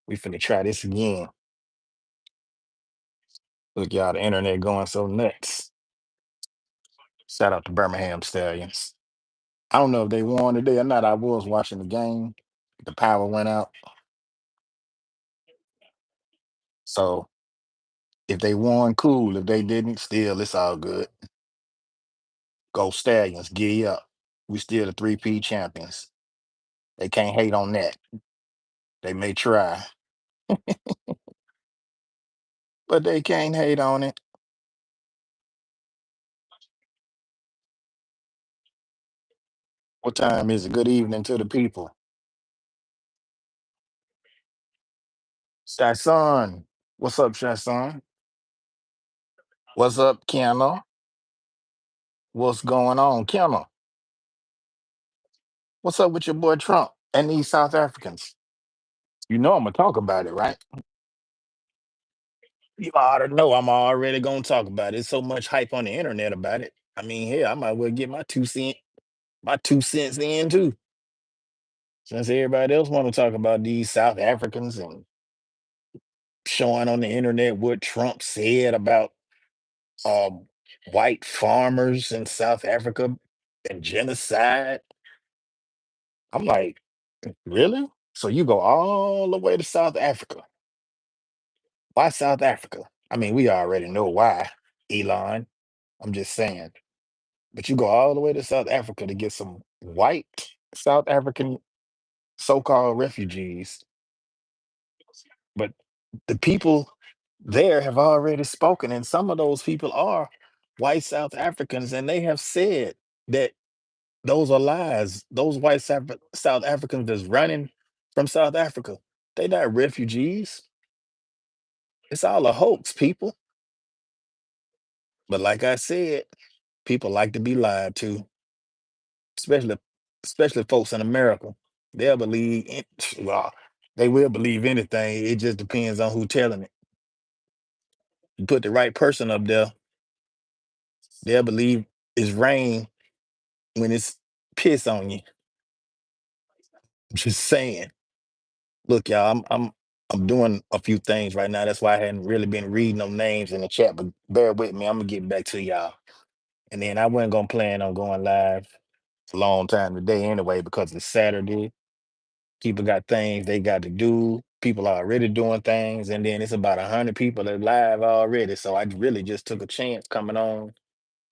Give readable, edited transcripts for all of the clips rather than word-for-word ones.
We finna try this again. Look, y'all, the internet going so nuts. Shout out to Birmingham Stallions. I don't know if they won today or not. I was watching the game. The power went out. So if they won, cool. If they didn't, still, it's all good. Go Stallions, giddy up. We still the 3P champions. They can't hate on that. They may try, but they can't hate on it. What time is it? Good evening to the people. Shasson. What's up, Shasson? What's up, Kenna? What's going on, Kenna? What's up with your boy Trump and these South Africans? You know I'm gonna talk about it, right? You already know I'm already gonna talk about it. There's so much hype on the internet about it. I mean, hell, I might well get my 2 cents in too. Since everybody else want to talk about these South Africans and showing on the internet what Trump said about um, white farmers in South Africa and genocide. I'm like, really? So you go all the way to South Africa. Why South Africa? I mean, we already know why, Elon. I'm just saying. But you go all the way to South Africa to get some white South African so-called refugees. But the people there have already spoken, and some of those people are white South Africans, and they have said that those are lies. Those white South Africans that's running from South Africa, they not refugees. It's all a hoax, people. But like I said, people like to be lied to, especially especially folks in America. They'll believe well, they will believe anything. It just depends on who telling it. You put the right person up there, they'll believe it's rain when it's piss on you. Just saying. Look, y'all, I'm doing a few things right now. That's why I hadn't really been reading no names in the chat, but bear with me. I'm gonna get back to y'all. And then I wasn't gonna plan on going live a long time today anyway, because it's Saturday. People got things they got to do. People are already doing things, and then it's about 100 people that live already. So I really just took a chance coming on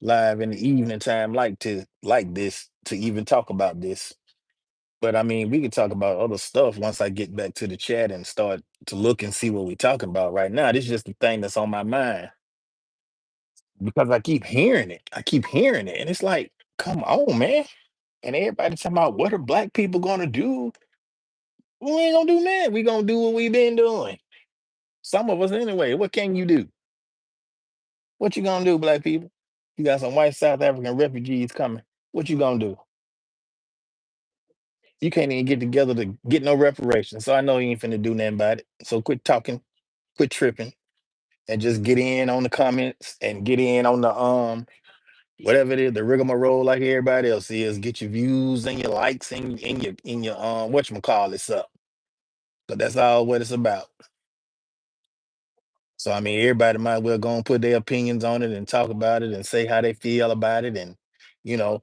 live in the evening time, like this, to even talk about this. But I mean, we could talk about other stuff once I get back to the chat and start to look and see what we're talking about right now. This is just the thing that's on my mind because I keep hearing it. I keep hearing it, and it's like, come on, man. And everybody talking about what are black people gonna do? We ain't gonna do that. We gonna do what we been doing. Some of us anyway. What can you do? What you gonna do, black people? You got some white South African refugees coming. What you gonna do? You can't even get together to get no reparations. So I know you ain't finna do nothing about it. So quit talking, quit tripping, and just get in on the comments and get in on the whatever it is, the rigmarole like everybody else is. Get your views and your likes and in your whatchamacallits up. But that's all what it's about. So I mean, everybody might well go and put their opinions on it and talk about it and say how they feel about it, and you know,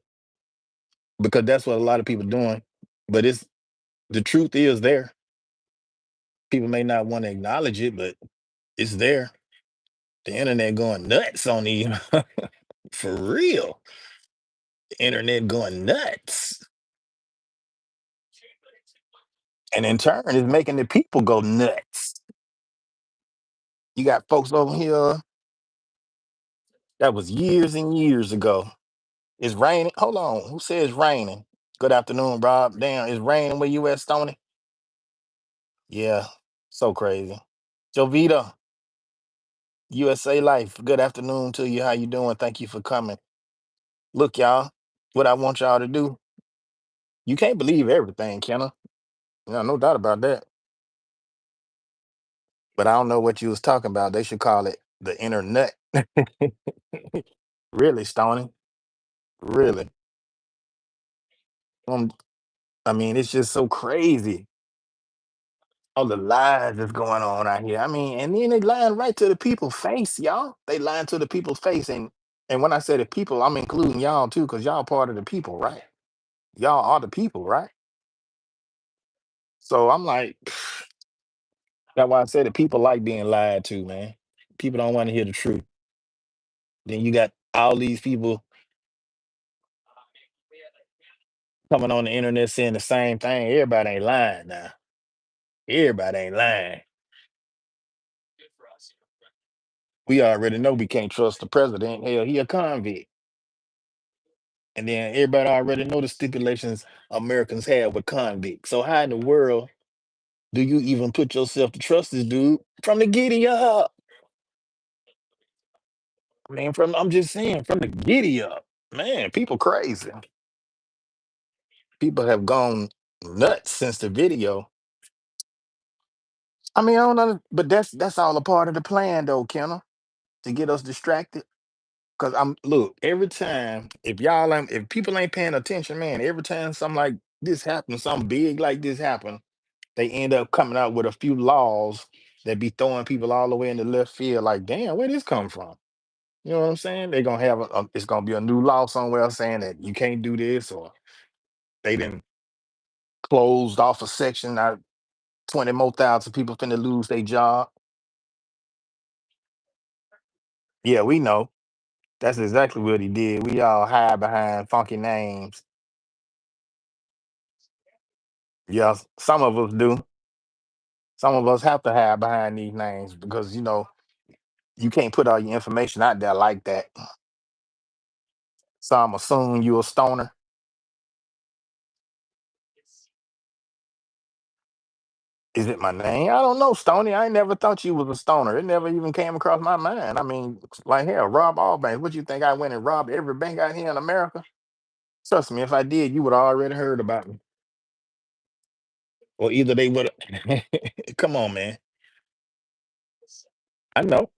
because that's what a lot of people doing. But it's the truth is there. People may not want to acknowledge it, but it's there. The internet going nuts on you, for real. The internet going nuts, and in turn, is making the people go nuts. You got folks over here that was years and years ago. It's raining. Hold on, who says raining? Good afternoon, Rob. Damn, it's raining where you at, Stony? Yeah, so crazy. Jovita, USA Life. Good afternoon to you. How you doing? Thank you for coming. Look, y'all, what I want y'all to do. You can't believe everything, Kenna. Yeah, no doubt about that. But I don't know what you was talking about. They should call it the internet. Really, Stony. Really. Um, I mean, it's just so crazy. All the lies that's going on out here. I mean, and then they lying right to the people's face, y'all. They lying to the people's face, and when I say the people, I'm including y'all too, because y'all part of the people, right? Y'all are the people, right? So I'm like, that's why I said the people like being lied to, man. People don't want to hear the truth. Then you got all these people coming on the internet saying the same thing. Everybody ain't lying now. Everybody ain't lying. We already know we can't trust the president. Hell, he a convict. And then everybody already know the stipulations Americans have with convicts. So how in the world do you even put yourself to trust this dude from the giddy up? I mean, from I'm just saying, from the giddy up, man, people crazy. People have gone nuts since the video. I mean, I don't know, but that's all a part of the plan, though, Kenna, to get us distracted. Cause I'm look every time if people ain't paying attention, man, every time something like this happens, something big like this happen, they end up coming out with a few laws that be throwing people all the way in the left field. Like, damn, where this come from? You know what I'm saying? They're gonna have it's gonna be a new law somewhere saying that you can't do this, or they didn't closed off a section. Now 20 more thousand people finna lose their job. Yeah, we know. That's exactly what he did. We all hide behind funky names. Yeah, some of us do. Some of us have to hide behind these names because you can't put all your information out there like that. So I'm assuming you a stoner. Is it my name? I don't know, Stony. I ain't never thought you was a stoner. It never even came across my mind. I mean, like hell, rob all banks. What you think I went and robbed every bank out here in America? Trust me, if I did, you would have already heard about me. Or either they would have. Come on, man. I know.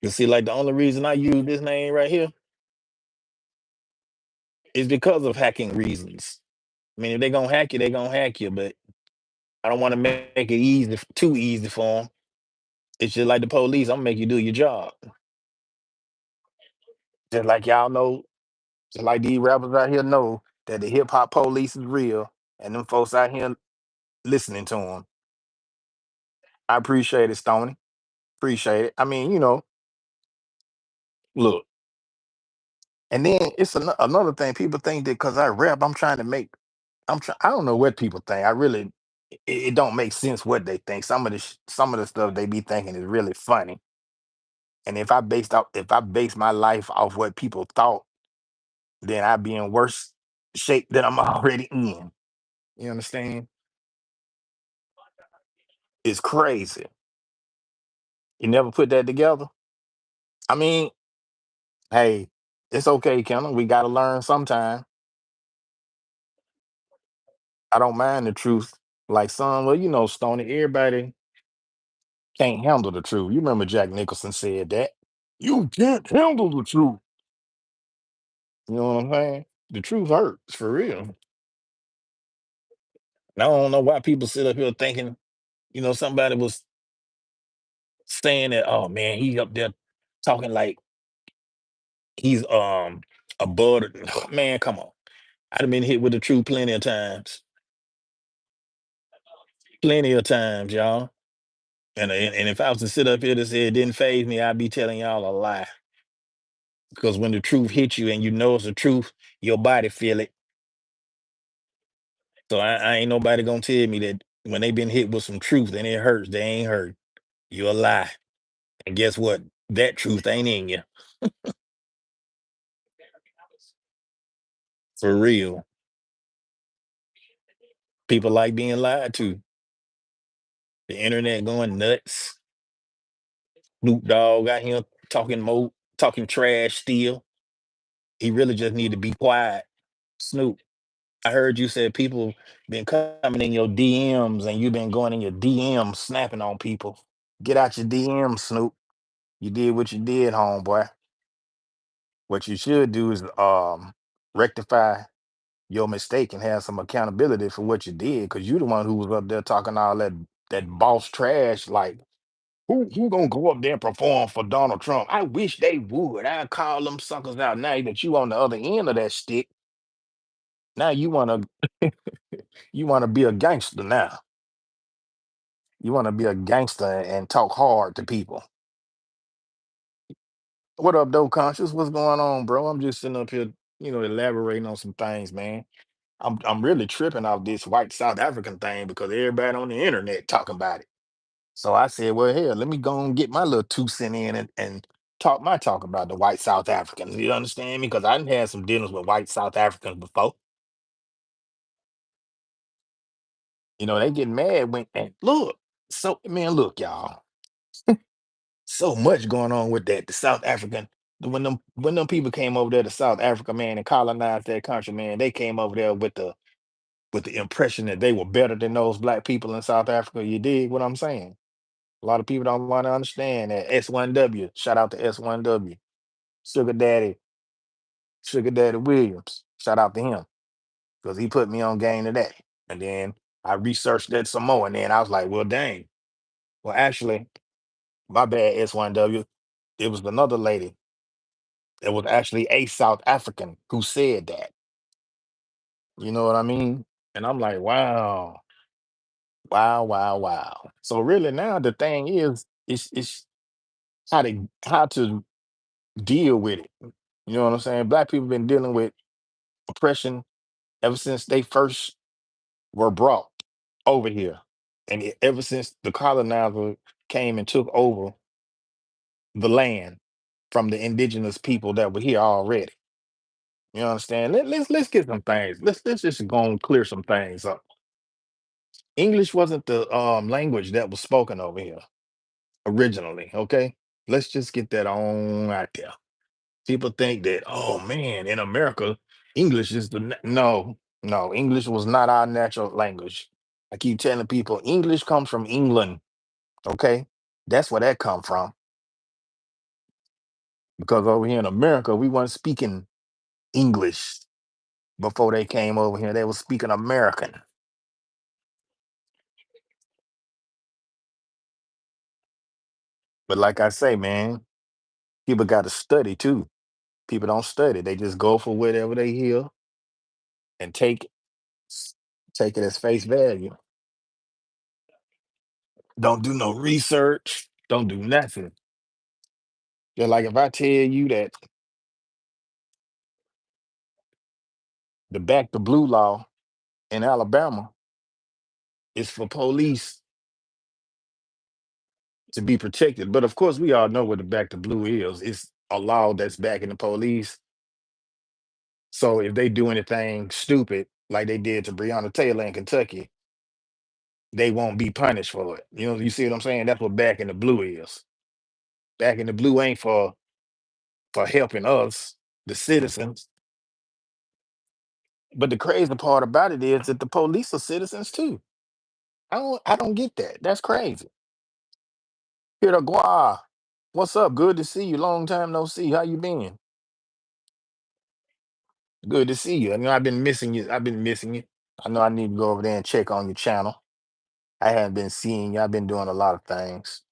You see, like the only reason I use this name right here is because of hacking reasons. I mean, if they gonna hack you, they gonna hack you. But I don't want to make it easy, too easy for them. It's just like the police. I'm gonna make you do your job. Just like y'all know, just like these rappers out here know that the hip hop police is real, and them folks out here listening to them. I appreciate it, Stony. Appreciate it. I mean, look, and then it's another thing. People think that because I rap, I'm trying to make. I don't know what people think. I really, it don't make sense what they think. Some of the stuff they be thinking is really funny. And if I base my life off what people thought, then I'd be in worse shape than I'm already in. You understand? It's crazy. You never put that together. I mean, hey, it's okay, Kendall. We got to learn sometime. I don't mind the truth. Like some, well, Stony, everybody can't handle the truth. You remember Jack Nicholson said that. You can't handle the truth. You know what I'm saying? The truth hurts for real. And I don't know why people sit up here thinking, somebody was saying that, oh man, he up there talking like he's above man, come on. I'd have been hit with the truth plenty of times. Plenty of times, y'all. And if I was to sit up here to say it didn't phase me, I'd be telling y'all a lie. Because when the truth hits you and you know it's the truth, your body feel it. So I ain't nobody gonna tell me that when they been hit with some truth and it hurts, they ain't hurt. You a lie. And guess what? That truth ain't in you. For real. People like being lied to. The internet going nuts. Snoop Dogg out here talking trash still. He really just need to be quiet. Snoop, I heard you said people been coming in your DMs and you been going in your DMs snapping on people. Get out your DMs, Snoop. You did what you did, homeboy. What you should do is rectify your mistake and have some accountability for what you did, because you the one who was up there talking all that boss trash. Like, who gonna go up there and perform for Donald Trump? I wish they would. I call them suckers out. Now that you on the other end of that stick, now you wanna be a gangster now. You wanna be a gangster and talk hard to people. What up, though, conscious? What's going on, bro? I'm just sitting up here, elaborating on some things, man. I'm really tripping off this white South African thing because everybody on the internet talking about it. So I said, well, hell, let me go and get my little 2 cent in and talk my talk about the white South Africans. You understand me? Because I done had some dealings with white South Africans before. They get mad when and look. So man, look, y'all. So much going on with that. The South African, when them people came over there to South Africa, man, and colonized that country, man, they came over there with the impression that they were better than those black people in South Africa. You dig what I'm saying? A lot of people don't want to understand that S1W. Shout out to S1W. Sugar Daddy, Sugar Daddy Williams. Shout out to him because he put me on game to that. And then I researched that some more, and then I was like, well, dang. Well, actually, my bad, S1W. It was another lady. It was actually a South African who said that. You know what I mean? And I'm like, wow, wow, wow, wow. So really now the thing is, it's how to deal with it. You know what I'm saying? Black people been dealing with oppression ever since they first were brought over here, and ever since the colonizer came and took over the land from the indigenous people that were here already. You understand? Let's get some things. Let's just go and clear some things up. English wasn't the language that was spoken over here originally. Okay, let's just get that on out there. People think that, oh man, in America, English is no, no, English was not our natural language. I keep telling people English comes from England. Okay, that's where that come from. Because over here in America, we weren't speaking English before they came over here. They were speaking American. But like I say, man, people got to study too. People don't study; they just go for whatever they hear and take it as face value. Don't do no research. Don't do nothing. Just like if I tell you that the back to blue law in Alabama is for police to be protected. But of course, we all know what the back to blue is. It's a law that's backing the police. So if they do anything stupid like they did to Breonna Taylor in Kentucky, they won't be punished for it. You see what I'm saying? That's what back in the blue is. Back in the blue ain't for helping us, the citizens. But the crazy part about it is that the police are citizens too. I don't get that. That's crazy. Here to Gua. What's up? Good to see you. Long time no see. How you been? Good to see you. I know I've been missing you. I've been missing you. I know I need to go over there and check on your channel. I haven't been seeing you. I've been doing a lot of things.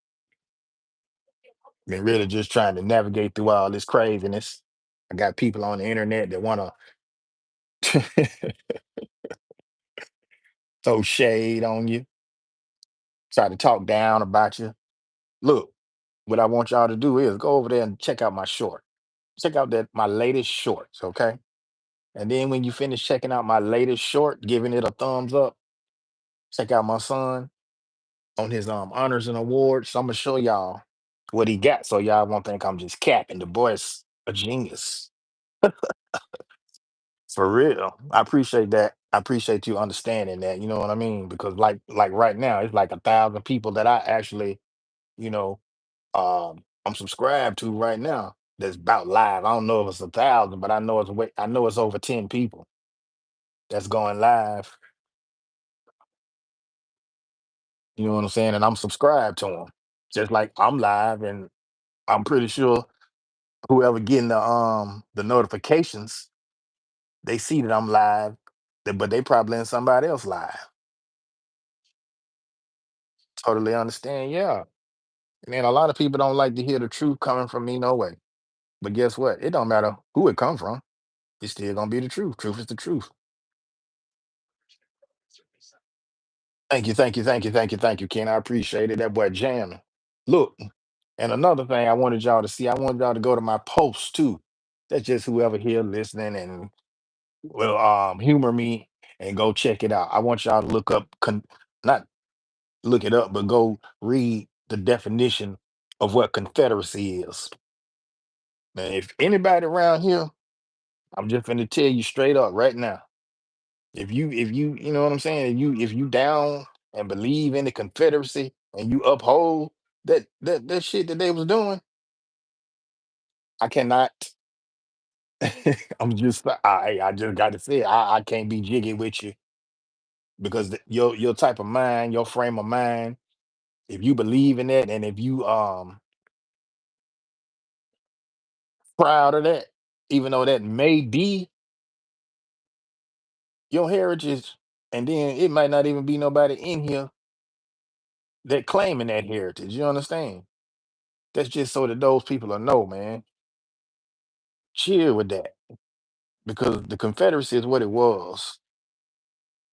Been really just trying to navigate through all this craziness. I got people on the internet that want to throw shade on you, try to talk down about you. Look, what I want y'all to do is go over there and check out my short. Check out that my latest shorts, okay? And then when you finish checking out my latest short, giving it a thumbs up, check out my son on his honors and awards. So I'm gonna show y'all what he got, so y'all won't think I'm just capping. The boy's a genius for real. I appreciate that. I appreciate you understanding that. You know what I mean? Because like right now, it's like 1,000 people that I actually, you know, I'm subscribed to right now. That's about live. I don't know if it's 1,000, but I know it's over 10 people that's going live. You know what I'm saying? And I'm subscribed to them, just like I'm live, and I'm pretty sure whoever getting the notifications, they see that I'm live But they probably in somebody else live. Totally understand. Yeah. And then a lot of people don't like to hear the truth coming from me no way. But guess what? It don't matter who it come from. It's still gonna be the truth. Truth is the truth. Thank you, thank you, thank you, thank you, thank you, Ken. I appreciate it. That boy jamming. Look, and another thing I wanted y'all to see, I wanted y'all to go to my post too. That's just whoever here listening and will humor me and go check it out. I want y'all to look up not look it up, but go read the definition of what Confederacy is. Now, if anybody around here, I'm just gonna tell you straight up right now. If you you know what I'm saying, if you down and believe in the Confederacy and you uphold that shit that they was doing, I cannot. I just got to say I can't be jiggy with you because your type of mind, your frame of mind, if you believe in that and if you proud of that, even though that may be your heritage, and then it might not even be nobody in here that claiming that heritage. You understand? That's just so that those people will know, man. Chill with that because the Confederacy is what it was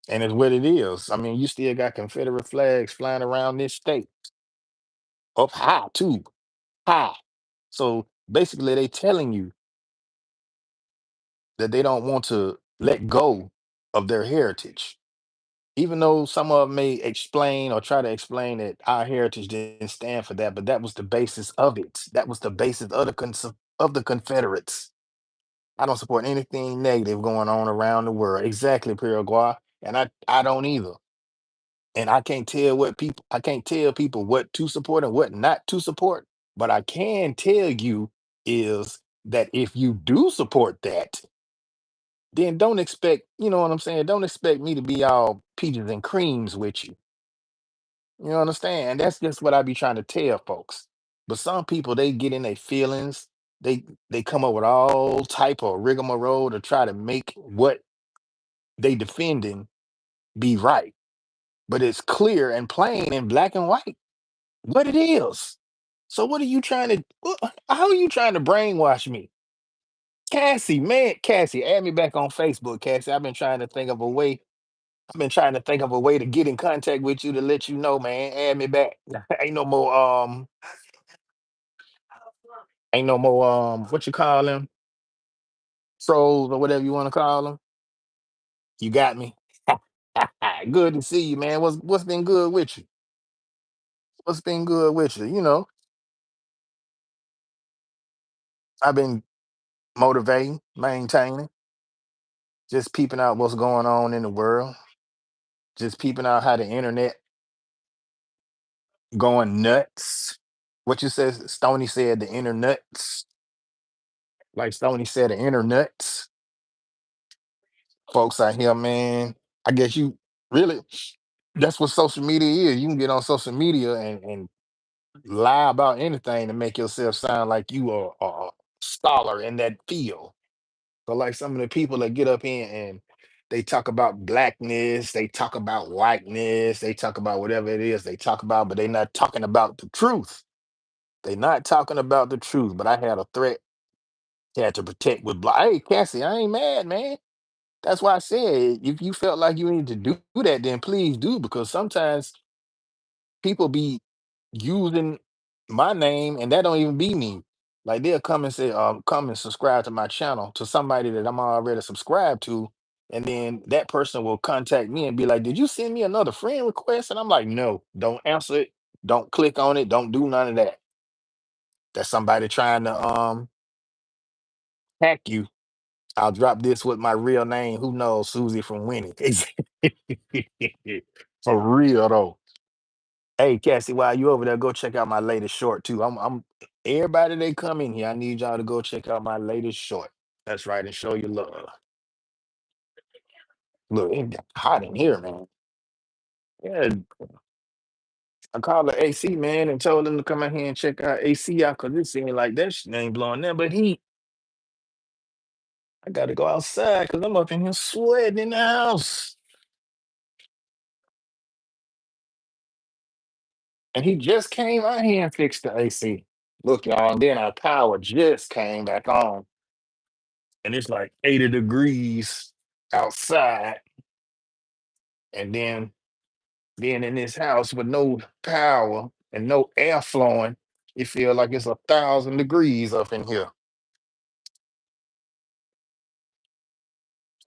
and it's what it is. I mean, you still got Confederate flags flying around this state up high too, high. So basically, they telling you that they don't want to let go of their heritage. Even though some of them may explain or try to explain that our heritage didn't stand for that, but that was the basis of it. That was the basis of of the Confederates. I don't support anything negative going on around the world. Exactly, Paraguay. And I don't either. And I can't tell people what to support and what not to support. But I can tell you is that if you do support that, then don't expect, you know what I'm saying? Don't expect me to be all peaches and creams with you. You understand? And that's just what I be trying to tell folks. But some people they get in their feelings. They come up with all type of rigmarole to try to make what they defending be right. But it's clear and plain in black and white what it is. So what are you trying to how are you trying to brainwash me? Cassie, man, Cassie, add me back on Facebook, Cassie. I've been trying to think of a way. I've been trying to think of a way to get in contact with you to let you know, man. Add me back. Ain't no more ain't no more what you call them? Trolls or whatever you want to call them. You got me. Good to see you, man. What's been good with you? What's been good with you? You know, I've been motivating, maintaining, just peeping out what's going on in the world, just peeping out how the internet going nuts. What you said, Stony said the internuts. Like Stony said, the internuts. Folks out here, man. I guess you really that's what social media is. You can get on social media and lie about anything to make yourself sound like you are a scholar in that field. So like some of the people that get up in and they talk about blackness, they talk about whiteness, they talk about whatever it is they talk about, but they're not talking about the truth. They're not talking about the truth. But I had a threat, had to protect with black. Hey, Cassie, I ain't mad, man. That's why I said if you felt like you need to do that, then please do because sometimes people be using my name and that don't even be me. Like they'll come and say, come and subscribe to my channel to somebody that I'm already subscribed to. And then that person will contact me and be like, did you send me another friend request? And I'm like, no, don't answer it. Don't click on it. Don't do none of that. That's somebody trying to hack you. I'll drop this with my real name. Who knows? Susie from Winnie. For real though. Hey, Cassie, while you over there, go check out my latest short too. I'm everybody they come in here. I need y'all to go check out my latest short. That's right, and show your love. Look, it got hot in here, man. Yeah, I called the AC man and told him to come out here and check out AC out because it seemed like that shit ain't blowing nothing but heat. I gotta go outside because I'm up in here sweating in the house. And he just came out here and fixed the AC. Look, y'all, and then our power just came back on. And it's like 80 degrees outside. And then being in this house with no power and no air flowing, it feel like it's 1,000 degrees up in here.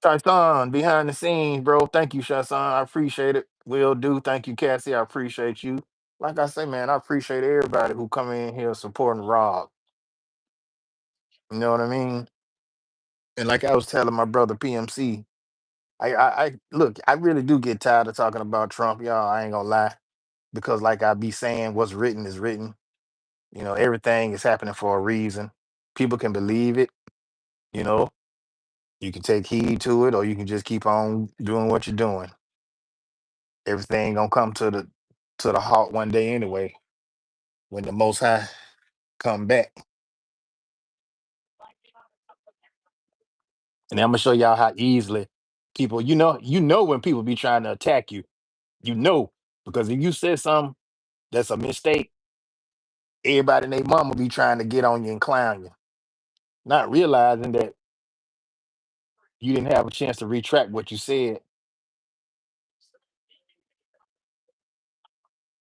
Shaitan, behind the scenes, bro. Thank you, Shaitan. I appreciate it. Will do. Thank you, Cassie. I appreciate you. Like I say, man, I appreciate everybody who come in here supporting Rob. You know what I mean? And like I was telling my brother PMC, I look, I really do get tired of talking about Trump, y'all. I ain't gonna lie. Because like I be saying, what's written is written. You know, everything is happening for a reason. People can believe it, you know. You can take heed to it, or you can just keep on doing what you're doing. Everything gonna come to the halt one day anyway, when the most high come back. And I'm gonna show y'all how easily people, you know when people be trying to attack you, you know, because if you said something that's a mistake, everybody and their mama be trying to get on you and clown you, not realizing that you didn't have a chance to retract what you said.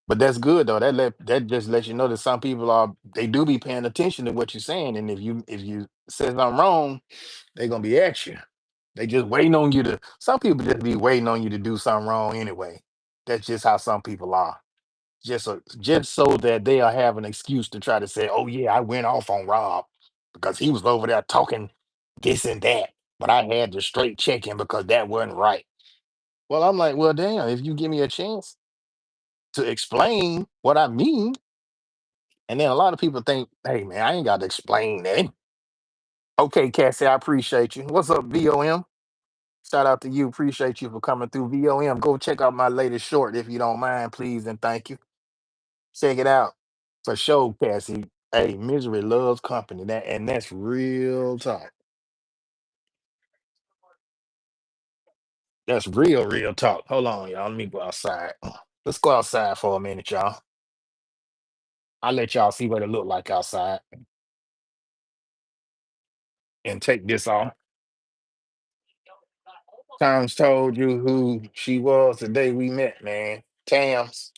But that's good though. That just lets you know that some people are they do be paying attention to what you're saying. And if you say something wrong, they're gonna be at you. They just waiting on you to some people just be waiting on you to do something wrong anyway. That's just how some people are. Just so that they'll have an excuse to try to say, oh yeah, I went off on Rob because he was over there talking this and that. But I had to straight check him because that wasn't right. Well, I'm like, well, damn, if you give me a chance to explain what I mean. And then a lot of people think, hey man, I ain't got to explain that. Okay, Cassie, I appreciate you. What's up, VOM? Shout out to you. Appreciate you for coming through VOM. Go check out my latest short if you don't mind, please, and thank you. Check it out. For sure, Cassie. Hey, misery loves company. That's real talk. That's real talk. Hold on, y'all. Let me go outside. Let's go outside for a minute, y'all. I'll let y'all see what it look like outside and take this off. Times told you who she was the day we met, man. Tams.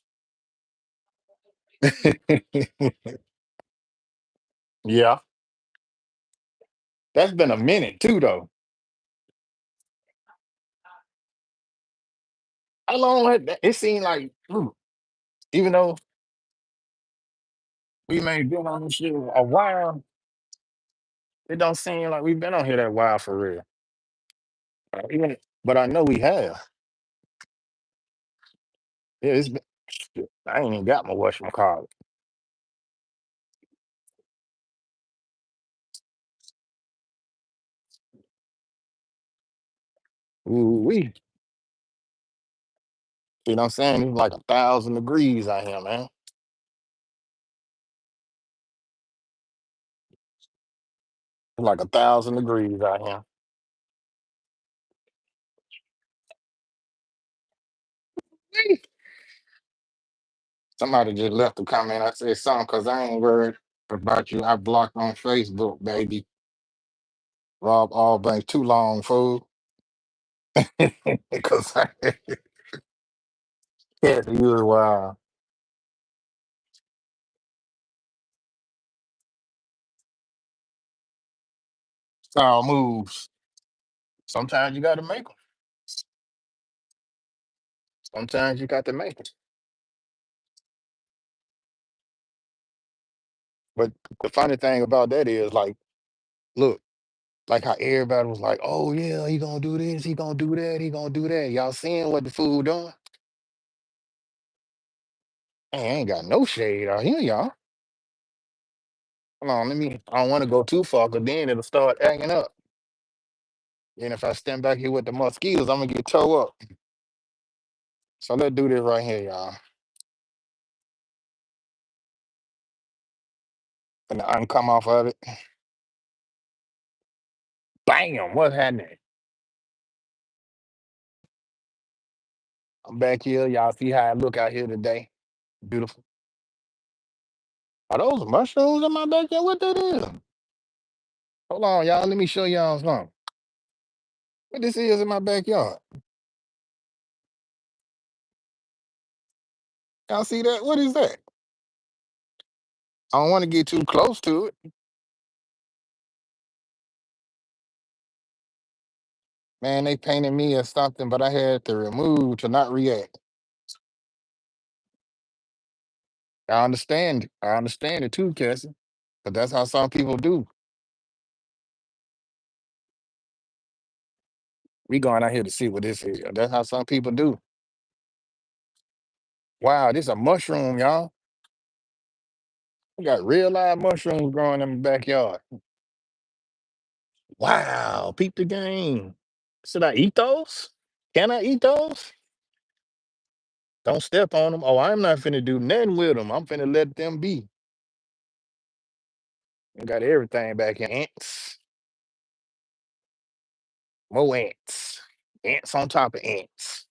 Yeah. That's been a minute too, though. How long had that? It seemed like, even though we may have been on this shit a while, it don't seem like we've been on here that while for real. Even, but I know we have. Yeah, it's been, shit, I ain't even got my whatchamacallit. Ooh, you know what I'm saying? It's like 1,000 degrees out here, man. It's like 1,000 degrees out here. Somebody just left a comment. I said something because I ain't worried about you. I blocked on Facebook, baby. Rob Allbank too long, fool. Because I can't use wild. Style moves. Sometimes you got to make them. Sometimes you got to make them. But the funny thing about that is, like, look, like how everybody was like, "Oh yeah, he gonna do this, he gonna do that, he gonna do that." Y'all seeing what the fool doing? Man, ain't got no shade out here, y'all. Hold on, let me. I don't want to go too far, cause then it'll start acting up. And if I stand back here with the mosquitoes, I'm gonna get toe up. So let's do this right here, y'all. And I can come off of it. Bam! What's happening? I'm back here. Y'all see how I look out here today? Beautiful. Are those mushrooms in my backyard? What that is? Hold on, y'all. Let me show y'all something. What this is in my backyard? Y'all see that? What is that? I don't want to get too close to it. Man, they painted me as something, but I had to remove to not react. I understand it too, Cassie. But that's how some people do. We going out here to see what this is. That's how some people do. Wow, this a mushroom, y'all. We got real live mushrooms growing in the backyard. Wow, peep the game. Should I eat those? Can I eat those? Don't step on them. Oh, I'm not finna do nothing with them. I'm finna let them be. I got everything back in. Ants, more ants. Ants on top of ants.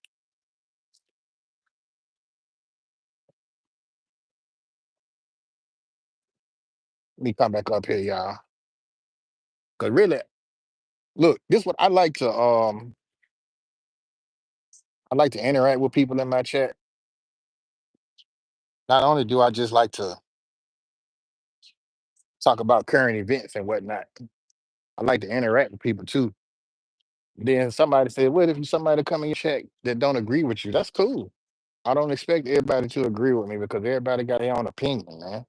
Let me come back up here, y'all. Cause really, look, this what I like to interact with people in my chat. Not only do I just like to talk about current events and whatnot, I like to interact with people too. Then somebody said, "What if somebody come in your chat that don't agree with you?" That's cool. I don't expect everybody to agree with me because everybody got their own opinion, man.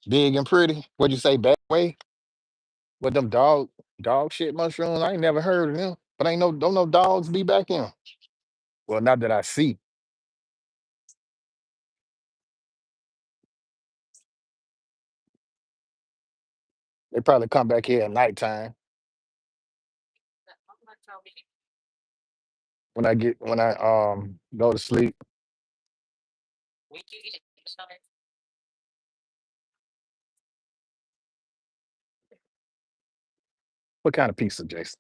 Big and pretty. What'd you say, bad way? What them dog shit mushrooms? I ain't never heard of them. But ain't no don't no dogs be back in 'em. Well, not that I see. They probably come back here at nighttime when I go to sleep. What kind of pizza, Jason?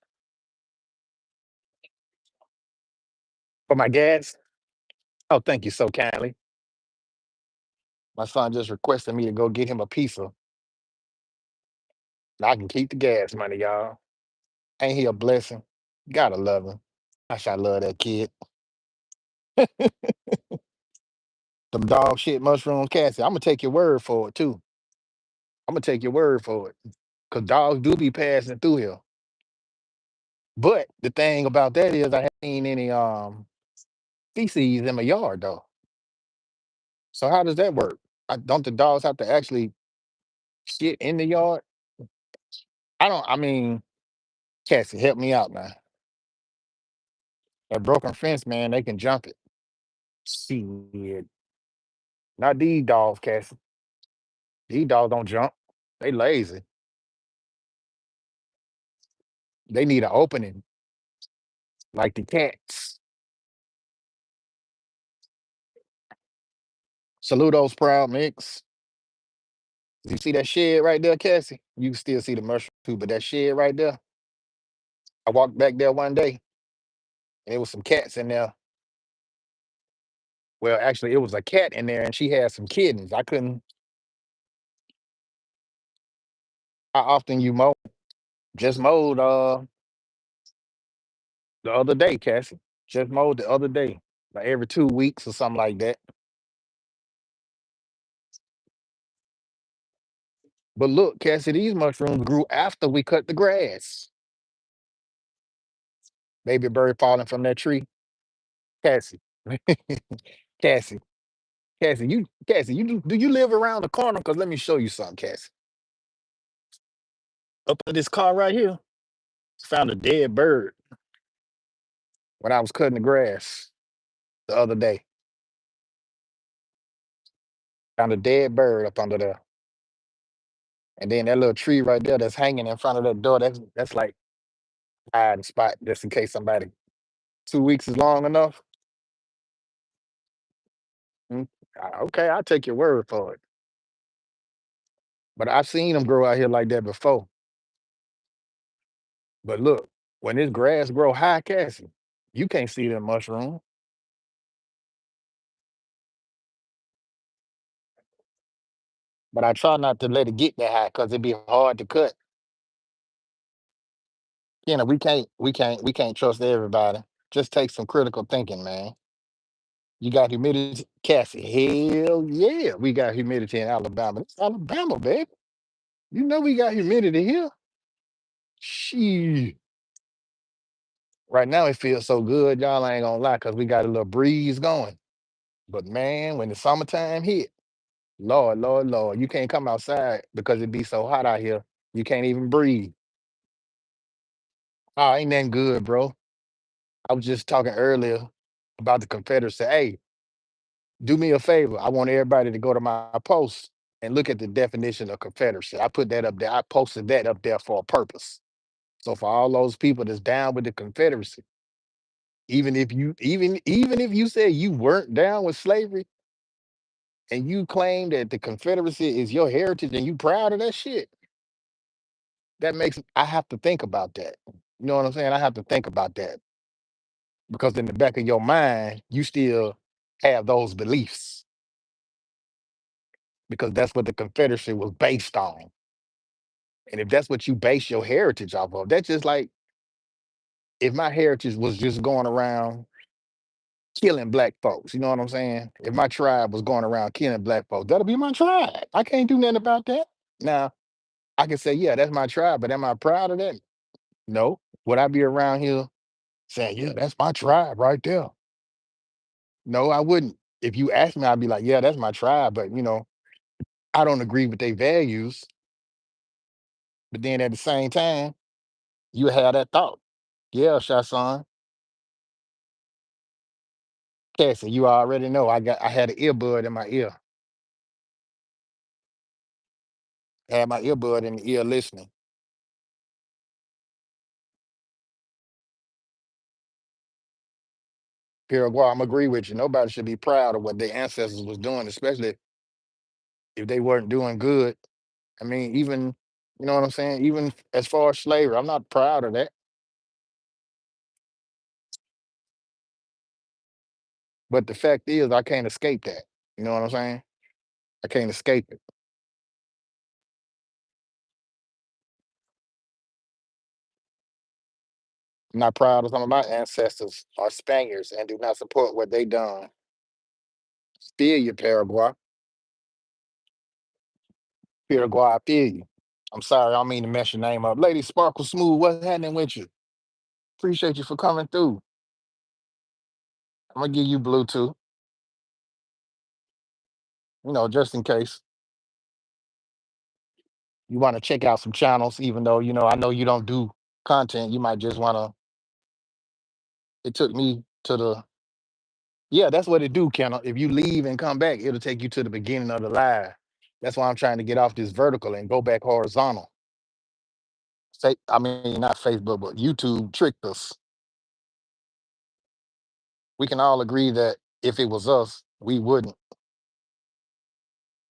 For my gas? Oh, thank you so kindly. My son just requested me to go get him a pizza. I can keep the gas money, y'all. Ain't he a blessing? Gotta love him. I love that kid. Them dog shit mushroom Cassie. I'm gonna take your word for it too. I'm gonna take your word for it. Cause dogs do be passing through here. But the thing about that is I haven't seen any feces in my yard though. So how does that work? Don't the dogs have to actually shit in the yard? I mean, Cassie, help me out now. That broken fence, man, they can jump it. Shit. Not these dogs, Cassie. These dogs don't jump. They lazy. They need an opening, like the cats. Saludos, proud mix. You see that shed right there, Cassie? You can still see the mushroom too, but that shed right there. I walked back there one day and there was some cats in there. Well, actually, it was a cat in there and she had some kittens. I couldn't. How often you mow? Just mowed the other day, Cassie. Just mowed the other day, like every 2 weeks or something like that. But look, Cassie, these mushrooms grew after we cut the grass. Baby bird falling from that tree. Cassie. Cassie. Cassie, do you live around the corner? Because let me show you something, Cassie. Up in this car right here, found a dead bird when I was cutting the grass the other day. Found a dead bird up under there. And then that little tree right there that's hanging in front of that door, that's like hiding spot just in case somebody 2 weeks is long enough. Mm, okay, I'll take your word for it. But I've seen them grow out here like that before. But look, when this grass grow high, Cassie, you can't see them mushroom. But I try not to let it get that high because it'd be hard to cut. You know, we can't trust everybody. Just take some critical thinking, man. You got humidity, Cassie. Hell yeah, we got humidity in Alabama. It's Alabama, baby. You know we got humidity here. She right now it feels so good, y'all. I ain't gonna lie, cause we got a little breeze going. But man, when the summertime hit, Lord, Lord, Lord, you can't come outside because it be so hot out here. You can't even breathe. Oh, ain't that good, bro? I was just talking earlier about the Confederacy. Hey, do me a favor. I want everybody to go to my post and look at the definition of Confederacy. I put that up there. I posted that up there for a purpose. So for all those people that's down with the Confederacy, even if you say you weren't down with slavery and you claim that the Confederacy is your heritage and you proud of that shit, that makes I have to think about that. You know what I'm saying? I have to think about that because in the back of your mind, you still have those beliefs because that's what the Confederacy was based on. And if that's what you base your heritage off of, that's just like if my heritage was just going around killing black folks, you know what I'm saying? If my tribe was going around killing black folks, that'll be my tribe. I can't do nothing about that. Now, I can say, yeah, that's my tribe, but am I proud of that? No. Would I be around here saying, yeah, that's my tribe right there? No, I wouldn't. If you ask me, I'd be like, yeah, that's my tribe, but I don't agree with their values. But then at the same time, you have that thought. Yeah, Shasan, Cassie, you already know I had an earbud in my ear. I had my earbud in the ear listening. Paraguay, I'm agree with you. Nobody should be proud of what their ancestors was doing, especially if they weren't doing good. I mean, even you know what I'm saying. Even as far as slavery, I'm not proud of that. But the fact is, I can't escape that. You know what I'm saying? I can't escape it. I'm not proud of some of my ancestors are Spaniards and do not support what they done. Feel you, Paraguay. Paraguay, I feel you. I'm sorry, I don't mean to mess your name up. Lady Sparkle Smooth, what's happening with you? Appreciate you for coming through. I'm gonna give you Bluetooth, just in case you want to check out some channels, even though, I know you don't do content. You might just want to. It took me to the, yeah, that's what it do, Kendall. If you leave and come back, it'll take you to the beginning of the live. That's why I'm trying to get off this vertical and go back horizontal. Say, I mean, not Facebook, but YouTube tricked us. We can all agree that if it was us, we wouldn't.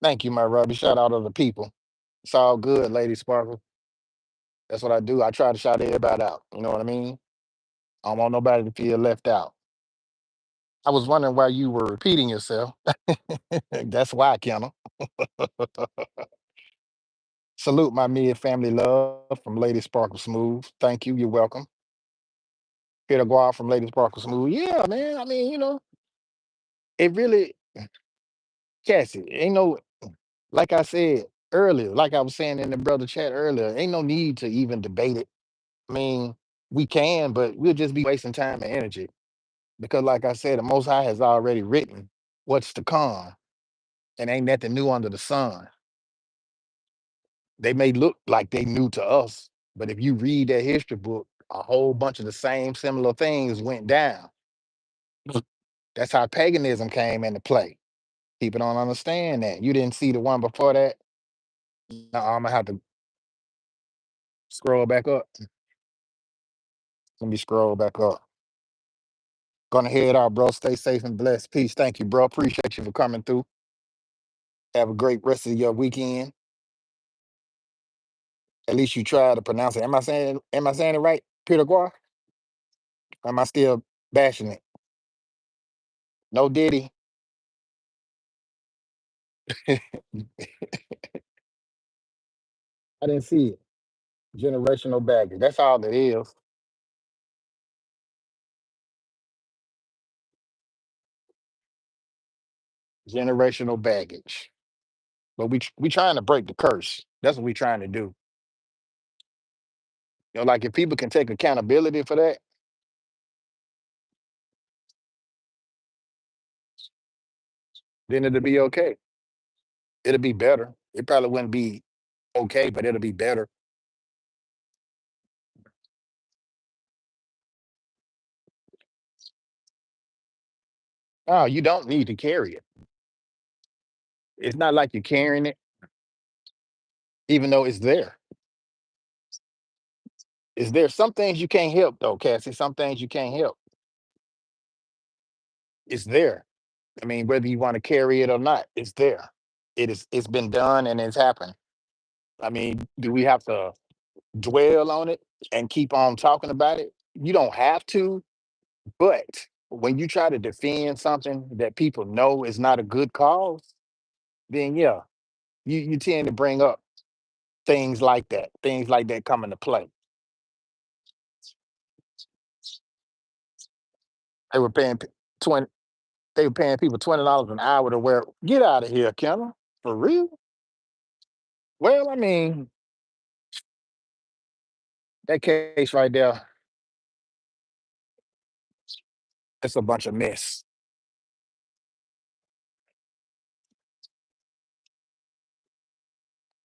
Thank you, my Robbie. Shout out other people. It's all good, Lady Sparkle. That's what I do. I try to shout everybody out. You know what I mean? I don't want nobody to feel left out. I was wondering why you were repeating yourself. That's why, Kendall. Salute my mid family love from Lady Sparkle Smooth. Thank you. You're welcome. Peter Guar from Lady Sparkle Smooth. Yeah, man. I mean, it really, Cassie, ain't no, like I said earlier, like I was saying in the brother chat earlier, ain't no need to even debate it. I mean, we can, but we'll just be wasting time and energy. Because, like I said, the Most High has already written what's to come, and ain't nothing new under the sun. They may look like they new to us, but if you read that history book, a whole bunch of the same similar things went down. That's how paganism came into play. People don't understand that. You didn't see the one before that. No, I'm gonna have to scroll back up. Let me scroll back up. Gonna head out, bro. Stay safe and blessed. Peace. Thank you, bro. Appreciate you for coming through. Have a great rest of your weekend. At least you try to pronounce it. Am I saying it right? Peter Guar? Am I still bashing it? No Diddy. I didn't see it. Generational baggage. That's all it is. Generational baggage. But we trying to break the curse. That's what we trying to do. Like if people can take accountability for that, then it'll be okay. It'll be better. It probably wouldn't be okay, but it'll be better. Oh, you don't need to carry it. It's not like you're carrying it, even though it's there. It's there. Some things you can't help though, Cassie. Some things you can't help. It's there. I mean, whether you want to carry it or not, it's there. It's been done and it's happened. I mean, do we have to dwell on it and keep on talking about it? You don't have to, but when you try to defend something that people know is not a good cause, then yeah, you tend to bring up things like that. Things like that come into play. They were paying 20 they were paying people $20 an hour to wear. Get out of here, Kendall. For real? Well, I mean, that case right there, it's a bunch of mess.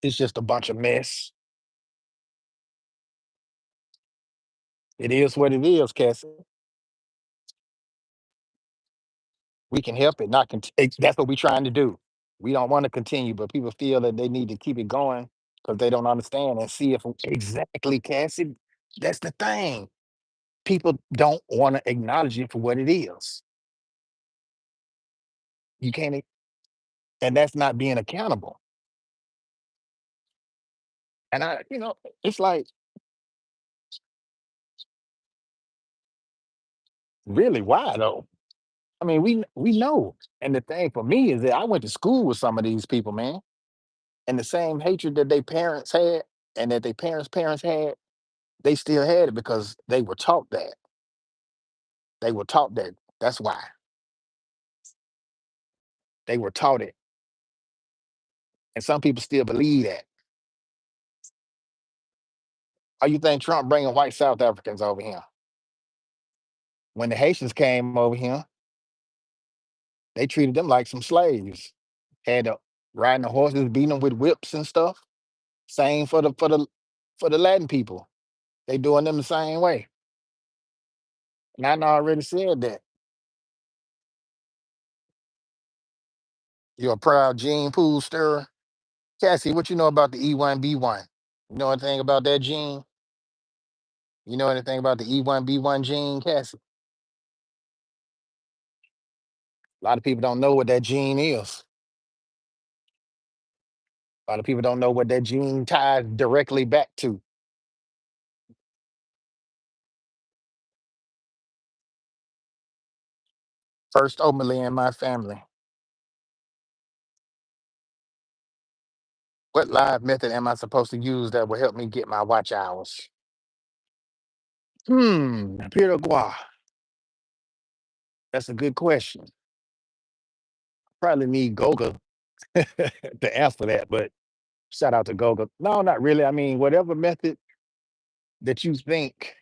It's just a bunch of mess. It is what it is, Cassie. We can help it, not that's what we're trying to do. We don't want to continue, but people feel that they need to keep it going because they don't understand and see if exactly, Cassie. That's the thing. People don't want to acknowledge it for what it is. You can't, and that's not being accountable. And it's like, really, why though? I mean, we know. And the thing for me is that I went to school with some of these people, man, and the same hatred that their parents had and that their parents had, they still had it because they were taught that. They were taught that. That's why they were taught it, and some people still believe that. How you think Trump bringing white South Africans over here? When the Haitians came over here, they treated them like some slaves. Had to riding the horses, beating them with whips and stuff. Same for the Latin people. They doing them the same way. And I already said that. You're a proud gene pool stirrer. Cassie, what you know about the E1B1? You know anything about that gene? You know anything about the E1B1 gene, Cassie? A lot of people don't know what that gene is. A lot of people don't know what that gene ties directly back to. First openly in my family. What live method am I supposed to use that will help me get my watch hours? Peter Gua. That's a good question. Probably need Goga to answer that, but shout out to Goga. No, not really. I mean, whatever method that you think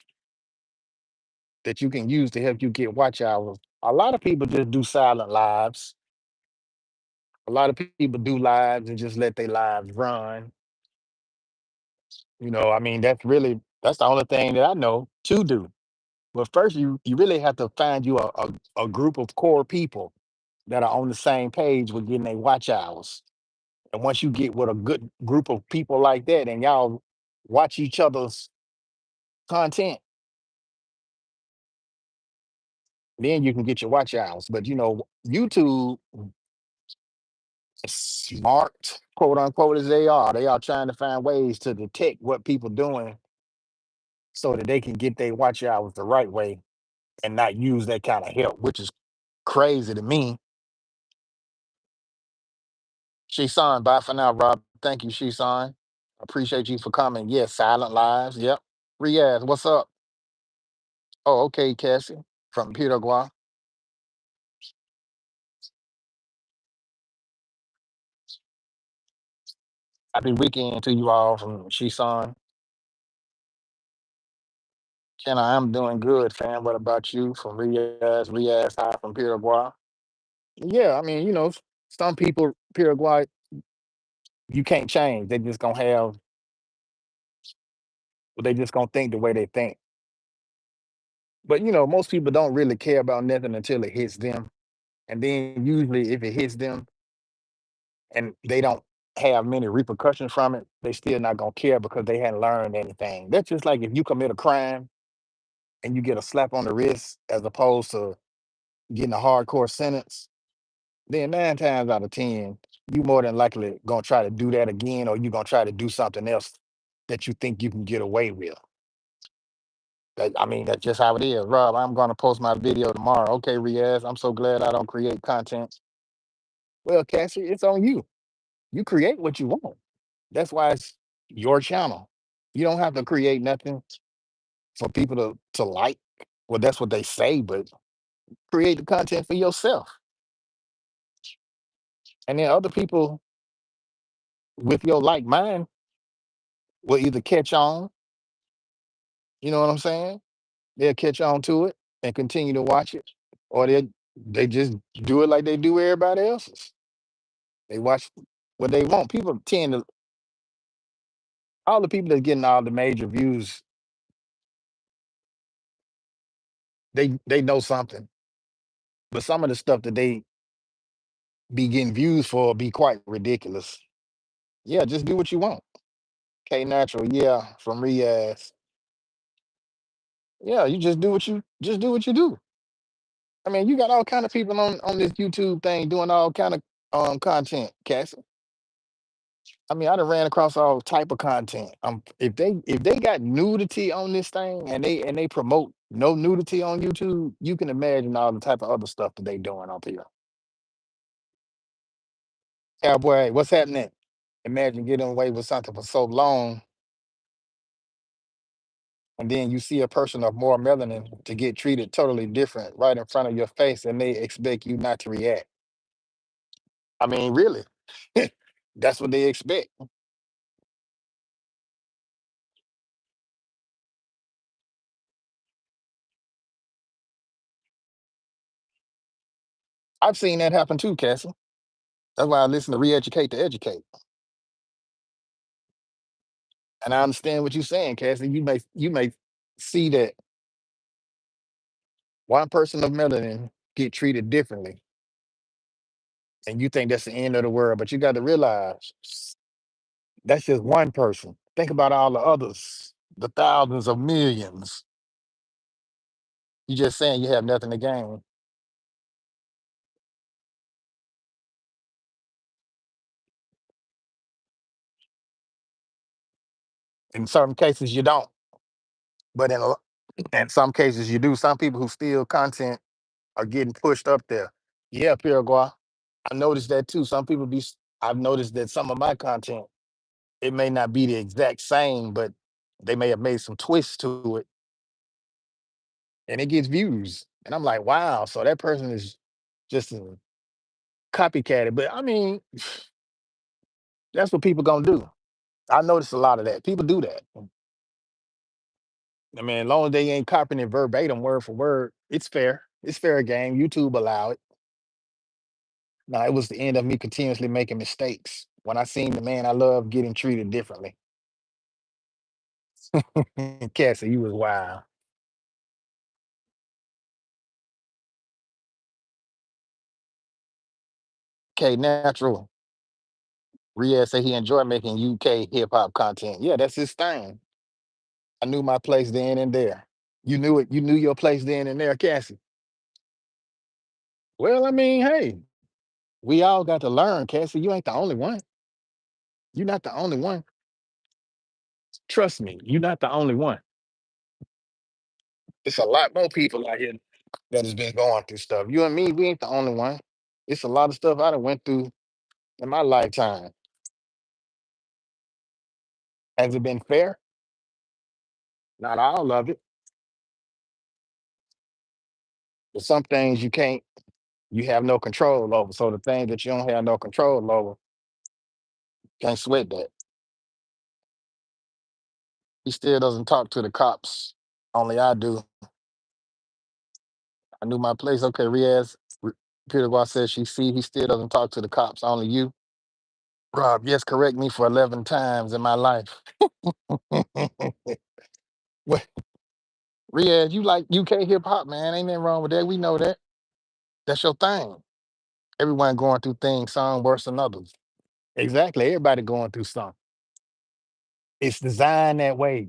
that you can use to help you get watch hours. A lot of people just do silent lives. A lot of people do lives and just let their lives run. I mean, that's the only thing that I know to do. But first, you really have to find you a group of core people that are on the same page with getting their watch hours. And once you get with a good group of people like that, and y'all watch each other's content, then you can get your watch hours. But YouTube, smart, quote unquote, as they are trying to find ways to detect what people doing so that they can get their watch hours the right way and not use that kind of help, which is crazy to me. Shisan, bye for now, Rob. Thank you, Shisan. Appreciate you for coming. Yes, Silent Lives. Yep. Riaz, what's up? Oh, okay, Cassie from Peter Gua. Happy weekend to you all from Shisan. Kenna, I'm doing good, fam. What about you from Riaz? Riaz, hi from Peter Gua. Yeah, I mean, some people, Paraguay, you can't change. They just gonna have, they just gonna think the way they think. But most people don't really care about nothing until it hits them. And then usually if it hits them and they don't have many repercussions from it, they still not gonna care because they hadn't learned anything. That's just like if you commit a crime and you get a slap on the wrist as opposed to getting a hardcore sentence, then 9 times out of 10, you more than likely gonna try to do that again, or you gonna try to do something else that you think you can get away with. I mean, that's just how it is. Rob, I'm gonna post my video tomorrow. Okay, Riaz, I'm so glad I don't create content. Well, Cassie, it's on you. You create what you want. That's why it's your channel. You don't have to create nothing for people to like. Well, that's what they say, but create the content for yourself. And then other people with your like mind will either catch on, you know what I'm saying? They'll catch on to it and continue to watch it, or they just do it like they do everybody else's. They watch what they want. People tend to all the people that's getting all the major views, they know something. But some of the stuff that they be getting views for be quite ridiculous. Yeah, just do what you want. K Natural, yeah, from Riaz. Yeah, you just do what you do. I mean, you got all kind of people on this YouTube thing doing all kind of content, Cassie. I mean, I done ran across all type of content. If they got nudity on this thing and they promote no nudity on YouTube, you can imagine all the type of other stuff that they doing up here. Cowboy, what's happening? Imagine getting away with something for so long, and then you see a person of more melanin to get treated totally different right in front of your face, and they expect you not to react. I mean, really, that's what they expect. I've seen that happen too, Cassie. That's why I listen to Re-Educate to Educate. And I understand what you're saying, Cassie. You may see that one person of melanin get treated differently, and you think that's the end of the world. But you got to realize that's just one person. Think about all the others, the thousands of millions. You just saying you have nothing to gain. In certain cases, you don't. But in some cases, you do. Some people who steal content are getting pushed up there. Yeah, Piragua. I noticed that too. Some people be. I've noticed that some of my content, it may not be the exact same, but they may have made some twists to it, and it gets views. And I'm like, wow. So that person is just a copycat. But I mean, that's what people gonna do. I noticed a lot of that. People do that. I mean, as long as they ain't copying it verbatim, word for word, it's fair. It's fair game. YouTube allow it. No, it was the end of me continuously making mistakes. When I seen the man I love getting treated differently. Cassie, you was wild. Okay, natural. Riaz said he enjoyed making UK hip hop content. Yeah, that's his thing. I knew my place then and there. You knew it. You knew your place then and there, Cassie. Well, I mean, hey. We all got to learn, Cassie. You ain't the only one. You're not the only one. Trust me, you're not the only one. It's a lot more people out here that has been going through stuff. You and me, we ain't the only one. It's a lot of stuff I done went through in my lifetime. Has it been fair? Not all of it. But some things you have no control over. So the thing that you don't have no control over, can't sweat that. He still doesn't talk to the cops. Only I do. I knew my place. Okay, Riaz. Peter Watt says she see he still doesn't talk to the cops. Only you. Rob, yes, correct me for 11 times in my life. What, Riaz, you like UK hip hop, man. Ain't nothing wrong with that. We know that. That's your thing. Everyone going through things, some worse than others. Exactly. Everybody going through something. It's designed that way.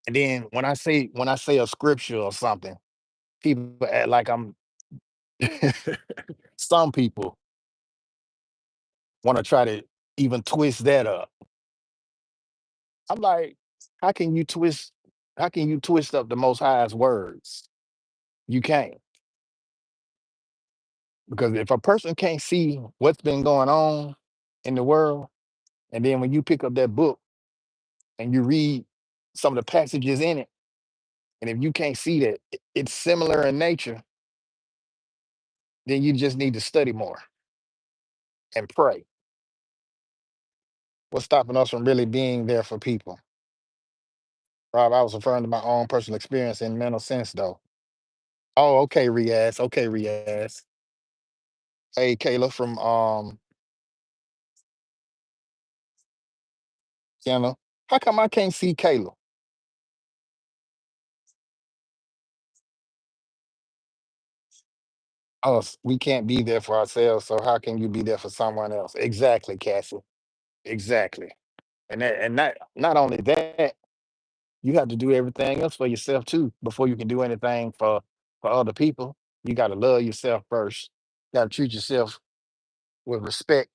And then when I say a scripture or something, people act like I'm some people want to try to even twist that up. I'm like, how can you twist how can you twist up the most highest words? You can't. Because if a person can't see what's been going on in the world, and then when you pick up that book and you read some of the passages in it, and if you can't see that it's similar in nature, then you just need to study more and pray. What's stopping us from really being there for people? Rob, I was referring to my own personal experience in mental sense, though. Oh, okay, Riaz. Okay, Riaz. Hey, Kayla from Kenna. How come I can't see Kayla? We can't be there for ourselves, so how can you be there for someone else? Exactly, Cassie. Exactly. And not only that, you have to do everything else for yourself too before you can do anything for other people. You got to love yourself first. You got to treat yourself with respect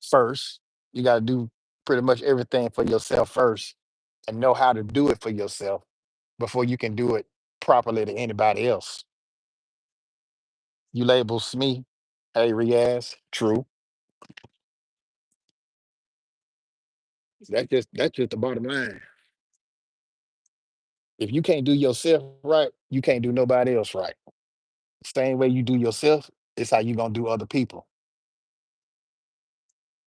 first. You got to do pretty much everything for yourself first and know how to do it for yourself before you can do it properly to anybody else. You label me, hey Riaz, true. That's just the bottom line. If you can't do yourself right, you can't do nobody else right. Same way you do yourself, it's how you gonna do other people.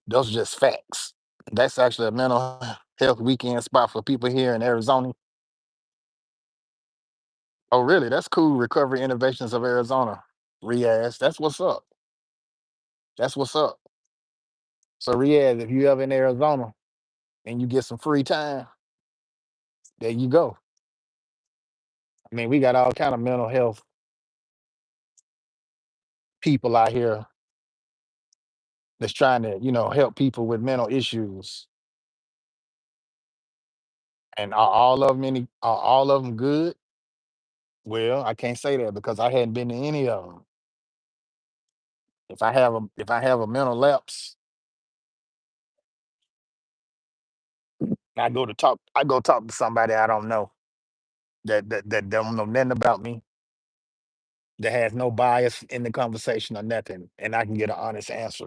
Those are just facts. That's actually a mental health weekend spot for people here in Arizona. Oh, really? That's cool. Recovery Innovations of Arizona. Riaz, that's what's up. That's what's up. So Riaz, if you ever in Arizona and you get some free time, there you go. I mean, we got all kind of mental health people out here that's trying to, help people with mental issues. And are all of them good? Well, I can't say that because I hadn't been to any of them. If I have a mental lapse, I go talk to somebody I don't know that don't know nothing about me, that has no bias in the conversation or nothing, and I can get an honest answer.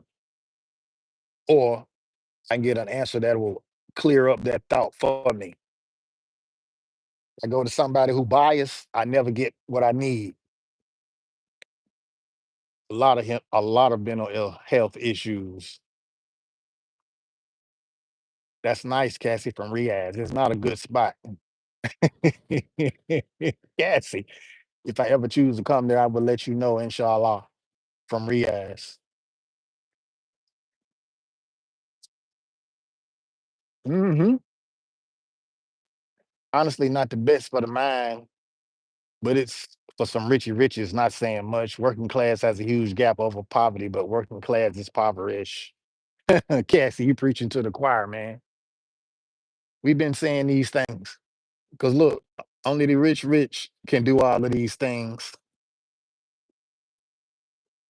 Or I can get an answer that will clear up that thought for me. I go to somebody who biased, I never get what I need. A lot of mental health issues. That's nice, Cassie from Riyadh. It's not a good spot. Cassie, if I ever choose to come there, I will let you know, inshallah, from Riyadh. Hmm. Honestly, not the best for the mind, but it's for some richy riches, not saying much. Working class has a huge gap over poverty, but working class is impoverished. Cassie, you preaching to the choir, man. We've been saying these things because look, only the rich can do all of these things.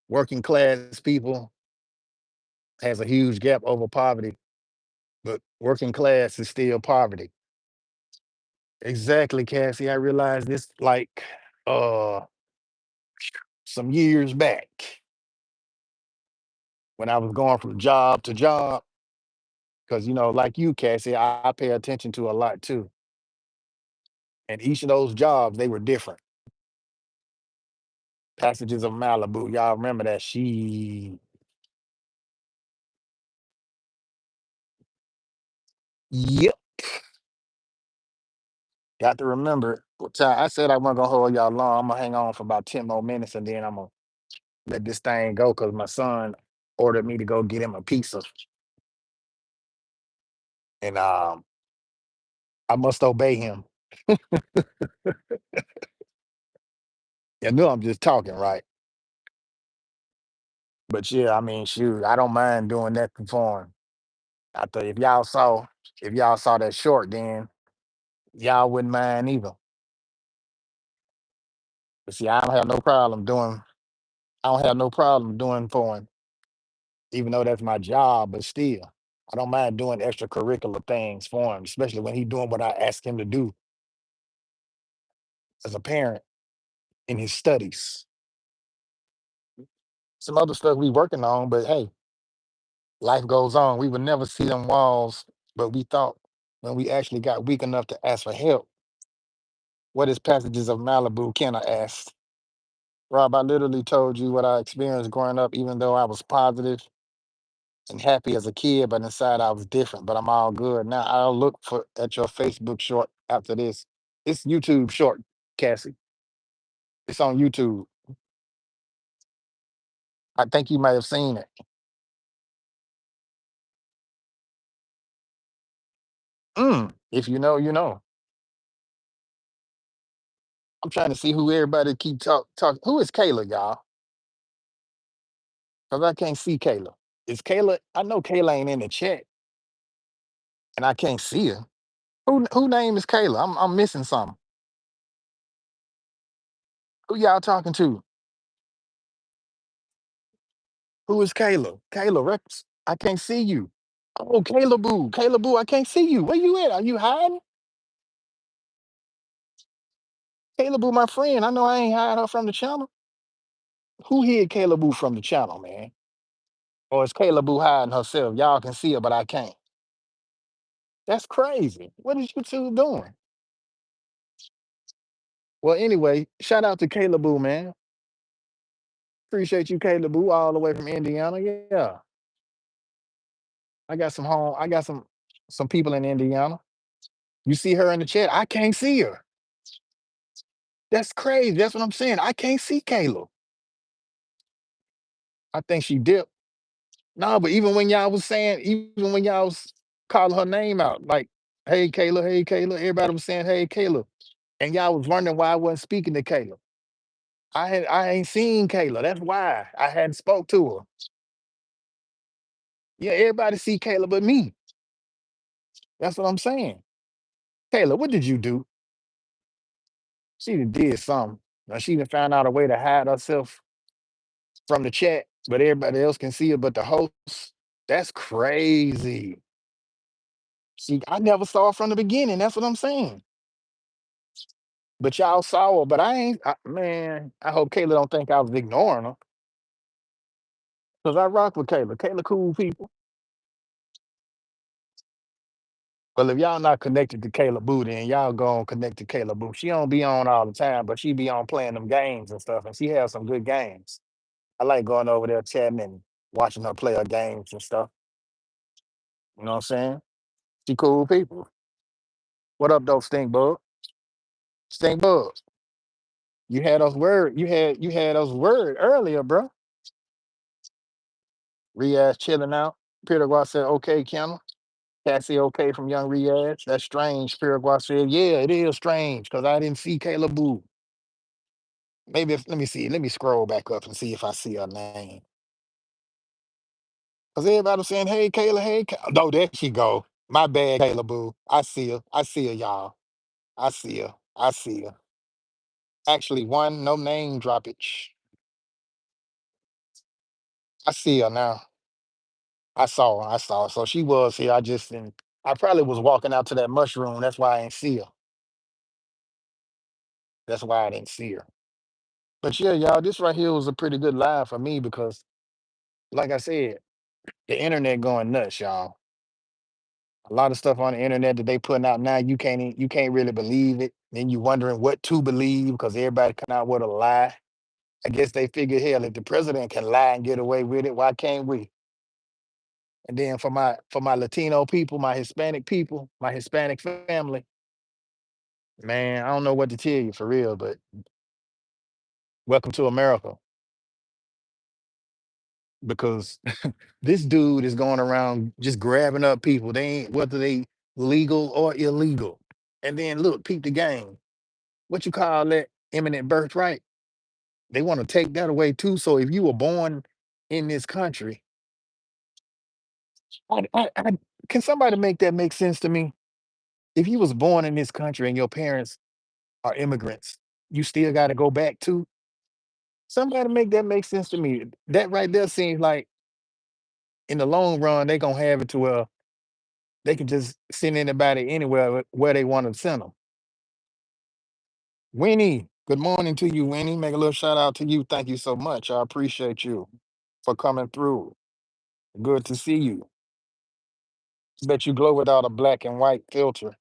Working class people has a huge gap over poverty, but working class is still poverty. Exactly, Cassie. I realized this like uh some years back when I was going from job to job. Because like you, Cassie, I pay attention to a lot too. And each of those jobs, they were different. Passages of Malibu. Y'all remember that? Yep. Got to remember. What time I said I wasn't gonna hold y'all long. I'm gonna hang on for about 10 more minutes and then I'm gonna let this thing go because my son ordered me to go get him a pizza. And I must obey him. You know I'm just talking, right? But yeah, I mean, shoot, I don't mind doing that for him. I thought if y'all saw that short, then y'all wouldn't mind either. But see, I don't have no problem doing for him, even though that's my job, but still. I don't mind doing extracurricular things for him, especially when he's doing what I ask him to do as a parent in his studies. Some other stuff we working on, but hey, life goes on. We would never see them walls, but we thought when we actually got weak enough to ask for help, what is passages of Malibu can I ask? Rob, I literally told you what I experienced growing up, even though I was positive and happy as a kid, but inside I was different. But I'm all good. Now I'll look for at your Facebook short after this. It's YouTube short, Cassie. It's on YouTube. I think you might have seen it. If you know, you know. I'm trying to see who everybody keep talk. Who is Kayla, y'all? Because I can't see Kayla. Is Kayla? I know Kayla ain't in the chat, and I can't see her. Who name is Kayla? I'm missing something. Who y'all talking to? Who is Kayla? Kayla Rex. I can't see you. Oh, Kayla Boo. Kayla Boo, I can't see you. Where you at? Are you hiding? Kayla Boo, my friend. I know I ain't hiding her from the channel. Who hid Kayla Boo from the channel, man? Or is Kayla Boo hiding herself? Y'all can see her, but I can't. That's crazy. What is you two doing? Well, anyway, shout out to Kayla Boo, man. Appreciate you, Kayla Boo, all the way from Indiana. Yeah. I got some people in Indiana. You see her in the chat. I can't see her. That's crazy. That's what I'm saying. I can't see Kayla. I think she dipped. No, but even when y'all was calling her name out, like, hey Kayla, everybody was saying, hey Kayla. And y'all was wondering why I wasn't speaking to Kayla. I ain't seen Kayla. That's why I hadn't spoke to her. Yeah, everybody see Kayla but me. That's what I'm saying. Kayla, what did you do? She done did something. Now she done found out a way to hide herself from the chat, but everybody else can see her but the host. That's crazy. See, I never saw her from the beginning. That's what I'm saying. But y'all saw her, but man, I hope Kayla don't think I was ignoring her. Because I rock with Kayla. Kayla cool people. Well, if y'all not connected to Kayla Boo, then y'all go on connect to Kayla Boo. She don't be on all the time, but she be on playing them games and stuff, and she has some good games. I like going over there chatting and watching her play her games and stuff. You know what I'm saying? She cool people. What up, though, Stink Bug? Stink Bug. You had us word earlier, bro. Riaz chilling out. Piragua said, okay, Kenna. Cassie okay from Young Riaz. That's strange. Piragua said, yeah, it is strange because I didn't see Kayla Boo. Let me see. Let me scroll back up and see if I see her name. Because everybody was saying, hey, Kayla, hey, Kayla. No, there she go. My bad, Kayla Boo. I see her. I see her, y'all. I see her. I see her. Actually, one, no name droppage. I see her now. I saw her. I saw her. So she was here. I just didn't. I probably was walking out to that mushroom. That's why I didn't see her. That's why I didn't see her. But yeah, y'all, this right here was a pretty good live for me because, like I said, the internet going nuts, y'all. A lot of stuff on the internet that they putting out now, you can't really believe it. Then you wondering what to believe because everybody come out with a lie. I guess they figure, hell, if the president can lie and get away with it, why can't we? And then for my Latino people, my Hispanic people, my Hispanic family, man, I don't know what to tell you for real, but welcome to America because this dude is going around just grabbing up people. They ain't whether they legal or illegal. And then look, peep the game. What you call that? Eminent birthright. They want to take that away too. So if you were born in this country, I can somebody make that make sense to me? If you was born in this country and your parents are immigrants, you still got to go back to. Somebody make that make sense to me. That right there seems like in the long run they gonna have it to where they can just send anybody anywhere where they want to send them. Winnie, good morning to you, Winnie. Make a little shout out to you. Thank you so much. I appreciate you for coming through. Good to see you. Bet you glow without a black and white filter.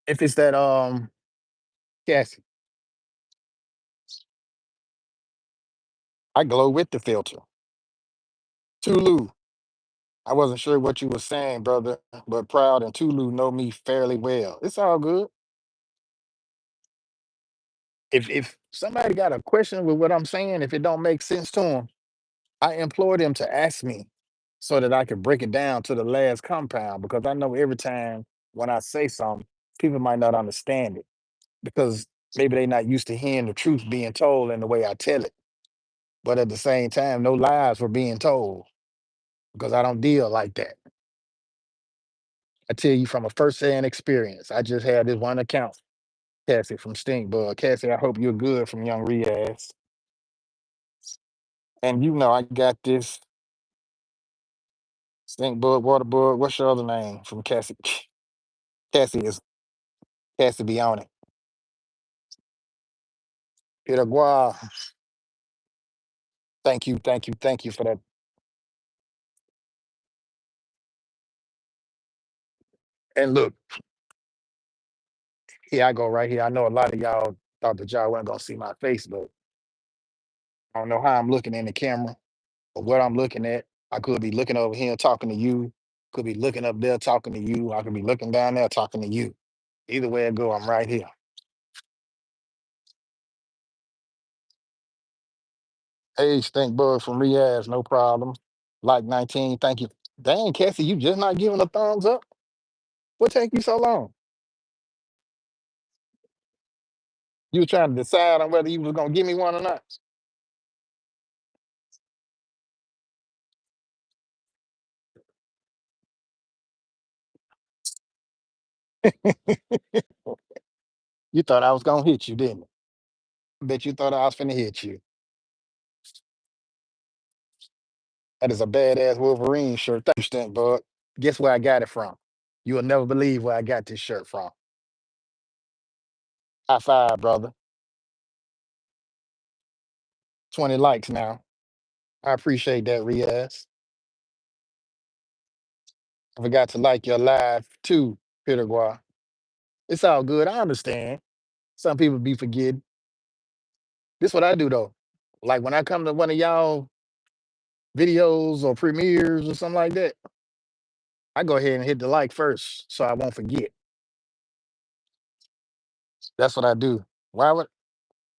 If it's that Cassie, I glow with the filter. Tulu. I wasn't sure what you were saying, brother, but Proud and Tulu know me fairly well. It's all good. If somebody got a question with what I'm saying, if it don't make sense to them, I implore them to ask me so that I can break it down to the last compound because I know every time when I say something, people might not understand it because maybe they're not used to hearing the truth being told in the way I tell it. But at the same time, no lies were being told because I don't deal like that. I tell you from a first-hand experience. I just had this one account, Cassie from Stinkbug. Cassie, I hope you're good from Young Riaz. And you know I got this Stinkbug, Waterbug. What's your other name from Cassie? Cassie is Cassie be on it. Piragua. Thank you, thank you, thank you for that. And look, here I go right here. I know a lot of y'all thought that y'all weren't gonna see my face, but I don't know how I'm looking in the camera or what I'm looking at. I could be looking over here talking to you, could be looking up there talking to you, I could be looking down there talking to you. Either way it go, I'm right here. Hey, Stink Bug from Riaz, no problem. Like 19, thank you. Dang, Cassie, you just not giving a thumbs up? What take you so long? You were trying to decide on whether you was gonna give me one or not. You thought I was gonna hit you, didn't you? Bet you thought I was finna hit you. That is a badass Wolverine shirt. Thank you, Stink Bug. Guess where I got it from? You'll never believe where I got this shirt from. High five, brother. 20 likes now. I appreciate that, Riaz. I forgot to like your live too, Pitagua. It's all good. I understand. Some people be forgetting. This what I do though. Like when I come to one of y'all videos or premieres or something like that, I go ahead and hit the like first so I won't forget. That's what I do. Why would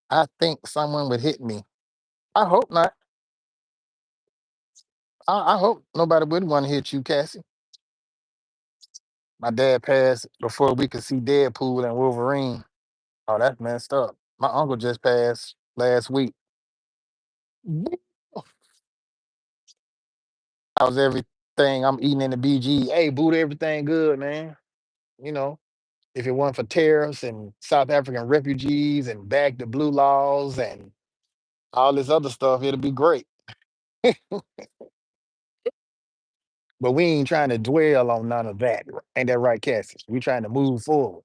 I think someone would hit me? I hope not. I hope nobody would want to hit you, Cassie. My dad passed before we could see Deadpool and Wolverine. Oh, that's messed up. My uncle just passed last week. Woo! How's everything? I'm eating in the BG. Hey, Buddha, everything good, man. You know, If it weren't for tariffs and South African refugees and back to blue laws and all this other stuff, it'll be great. But we ain't trying to dwell on none of that. Ain't that right, Cassie? We trying to move forward.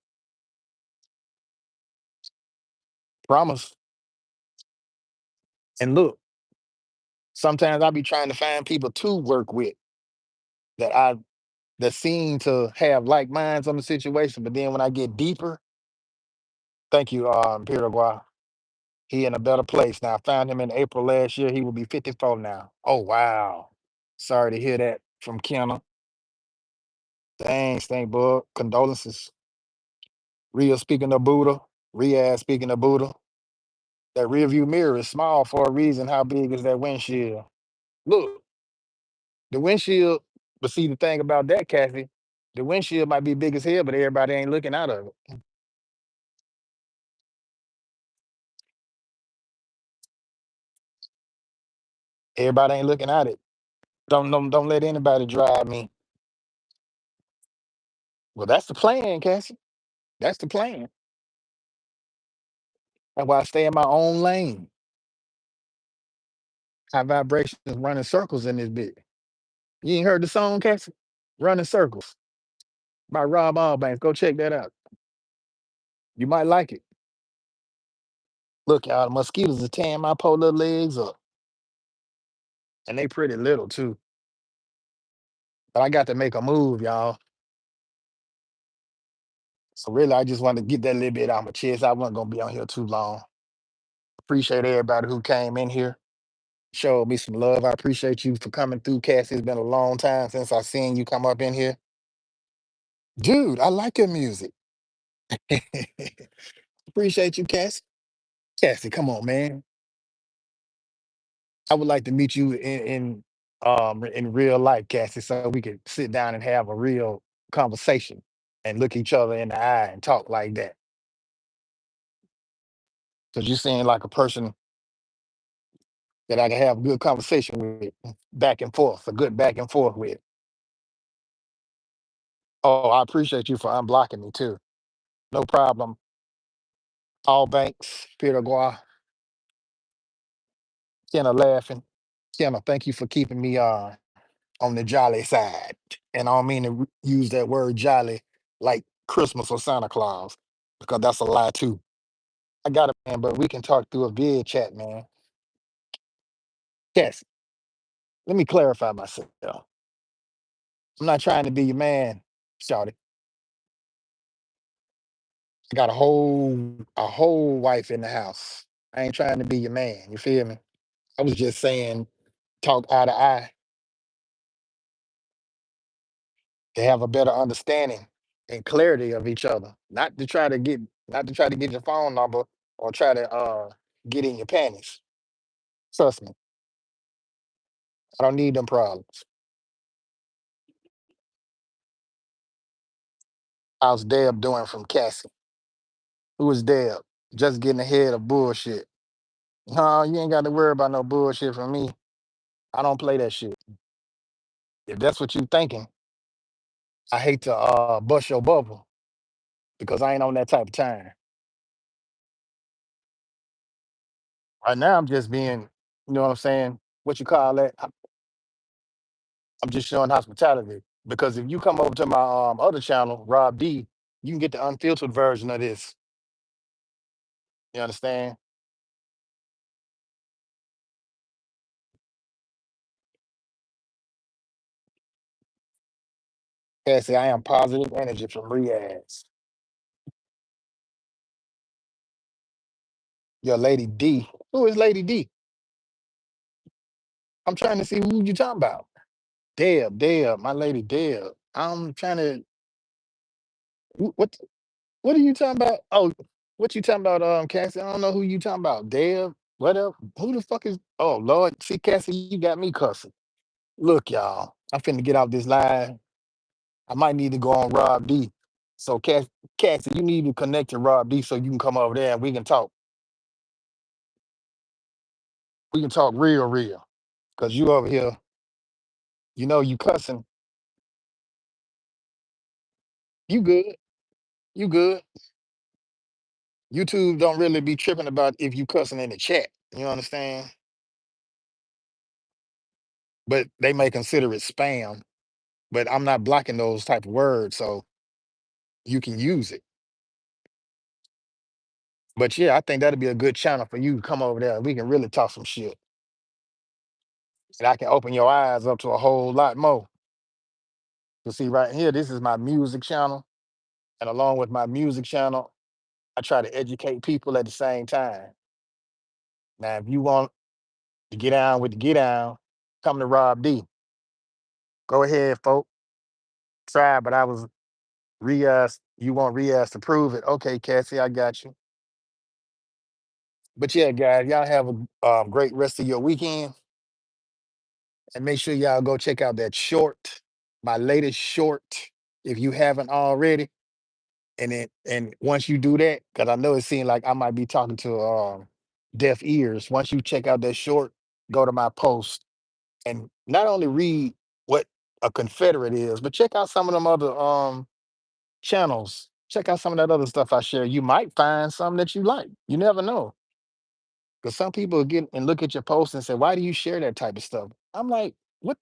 Promise. And look, sometimes I be trying to find people to work with that I that seem to have like minds on the situation. But then when I get deeper, thank you, Paraguay. He in a better place now. I found him in April last year. He will be 54 now. Oh wow. Sorry to hear that from Kenna. Dang, stink bug. Condolences. Ria speaking of Buddha. Riyadh speaking of Buddha. That rear view mirror is small for a reason. How big is that windshield? Look, the windshield, but see the thing about that, Kathy, the windshield might be big as hell, but everybody ain't looking out of it. Everybody ain't looking at it. Don't let anybody drive me. Well, that's the plan, Cassie. That's the plan. That's why I stay in my own lane. High vibrations running circles in this bit. You ain't heard the song, Cassie? Running Circles by Rob Albanks. Go check that out. You might like it. Look, y'all, the mosquitoes are tearing my poor little legs up. And they pretty little too. But I got to make a move, y'all. So really, I just wanted to get that little bit out my chest. I wasn't gonna be on here too long. Appreciate everybody who came in here, showed me some love. I appreciate you for coming through, Cassie. It's been a long time since I seen you come up in here. Dude, I like your music. Appreciate you, Cassie. Cassie, come on, man. I would like to meet you in real life, Cassie, so we could sit down and have a real conversation and look each other in the eye and talk like that. Because you seem like a person that I can have a good conversation with, back and forth, a good back and forth with. Oh, I appreciate you for unblocking me too. No problem. All banks, Peter Gua, Kenna laughing. Kenna, thank you for keeping me on the jolly side. And I don't mean to use that word jolly like Christmas or Santa Claus, because that's a lie too. I got it, man, but we can talk through a vid chat, man. Yes, let me clarify myself. I'm not trying to be your man, Shawty. I got a whole wife in the house. I ain't trying to be your man. You feel me? I was just saying, talk eye to eye to have a better understanding and clarity of each other. Not to try to get your phone number or try to get in your panties. Trust me, I don't need them problems. How's Deb doing from Cassie? Who is Deb? Just getting ahead of bullshit. No, you ain't got to worry about no bullshit from me. I don't play that shit. If that's what you thinking, I hate to bust your bubble because I ain't on that type of time. Right now, I'm just being, you know what I'm saying? What you call that? I'm just showing hospitality. Because if you come over to my other channel, Rob D, you can get the unfiltered version of this. You understand? Cassie, I am positive energy from Riyadh. Your Lady D. Who is Lady D? I'm trying to see who you talking about. Deb, my lady Deb. I'm trying to what what are you talking about? Oh, what you talking about, Cassie? I don't know who you talking about. Deb, whatever. Who the fuck is oh Lord, see Cassie, you got me cussing. Look, y'all, I'm finna get off this line. I might need to go on Rob D. So Cassie, you need to connect to Rob D so you can come over there and we can talk. We can talk real. Cause you over here, you know you cussing. You good. You good. YouTube don't really be tripping about if you cussing in the chat. You understand? But they may consider it spam. But I'm not blocking those type of words, so you can use it. But yeah, I think that'd be a good channel for you to come over there. We can really talk some shit. And I can open your eyes up to a whole lot more. You see, right here, this is my music channel. And along with my music channel, I try to educate people at the same time. Now, if you want to get down with the get down, come to Rob D. Go ahead, folk. Try, but I was re-asked. You want re-asked to prove it. Okay, Cassie, I got you. But yeah, guys, y'all have a great rest of your weekend. And make sure y'all go check out that short, my latest short, if you haven't already. And once you do that, because I know it seemed like I might be talking to deaf ears. Once you check out that short, go to my post and not only read what a Confederate is, but check out some of them other channels. Check out some of that other stuff I share. You might find something that you like. You never know. Because some people get and look at your post and say, "Why do you share that type of stuff?" I'm like, "What?"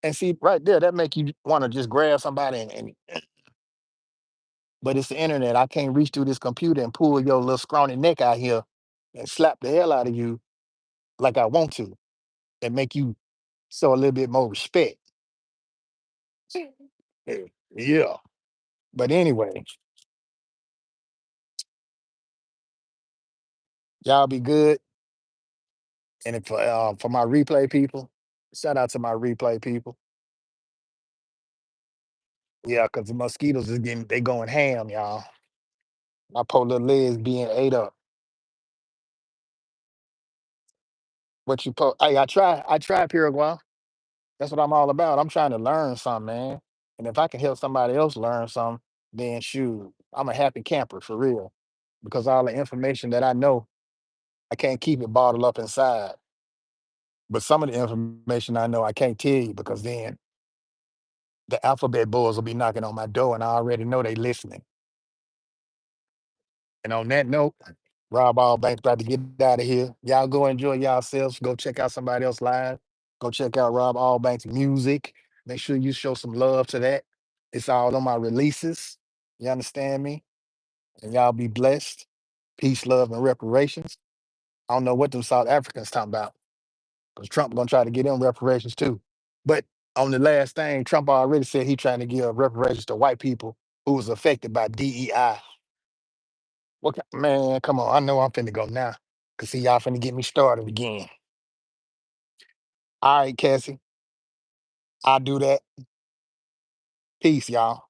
And see, right there, that make you want to just grab somebody and but it's the internet. I can't reach through this computer and pull your little scrawny neck out here and slap the hell out of you like I want to and make you show a little bit more respect. Eh, Yeah. But anyway, y'all be good. And if, for my replay people, shout out to my replay people. Yeah, because the mosquitoes is getting, they going ham, y'all. My poor little legs being ate up. What you Hey, I try Paraguay. That's what I'm all about. I'm trying to learn something, man. And if I can help somebody else learn something, then shoot, I'm a happy camper for real. Because all the information that I know, I can't keep it bottled up inside. But some of the information I know, I can't tell you because then the alphabet boys will be knocking on my door and I already know they listening. And on that note, Rob Allbanks about to get out of here. Y'all go enjoy yourselves. Go check out somebody else live. Go check out Rob Allbanks music. Make sure you show some love to that. It's all on my releases. You understand me? And y'all be blessed. Peace, love, and reparations. I don't know what them South Africans talking about because Trump gonna try to get them reparations too. But on the last thing, Trump already said he trying to give reparations to white people who was affected by DEI. Man, come on. I know I'm finna go now. Cause see, y'all finna get me started again. All right, Cassie. I'll do that. Peace, y'all.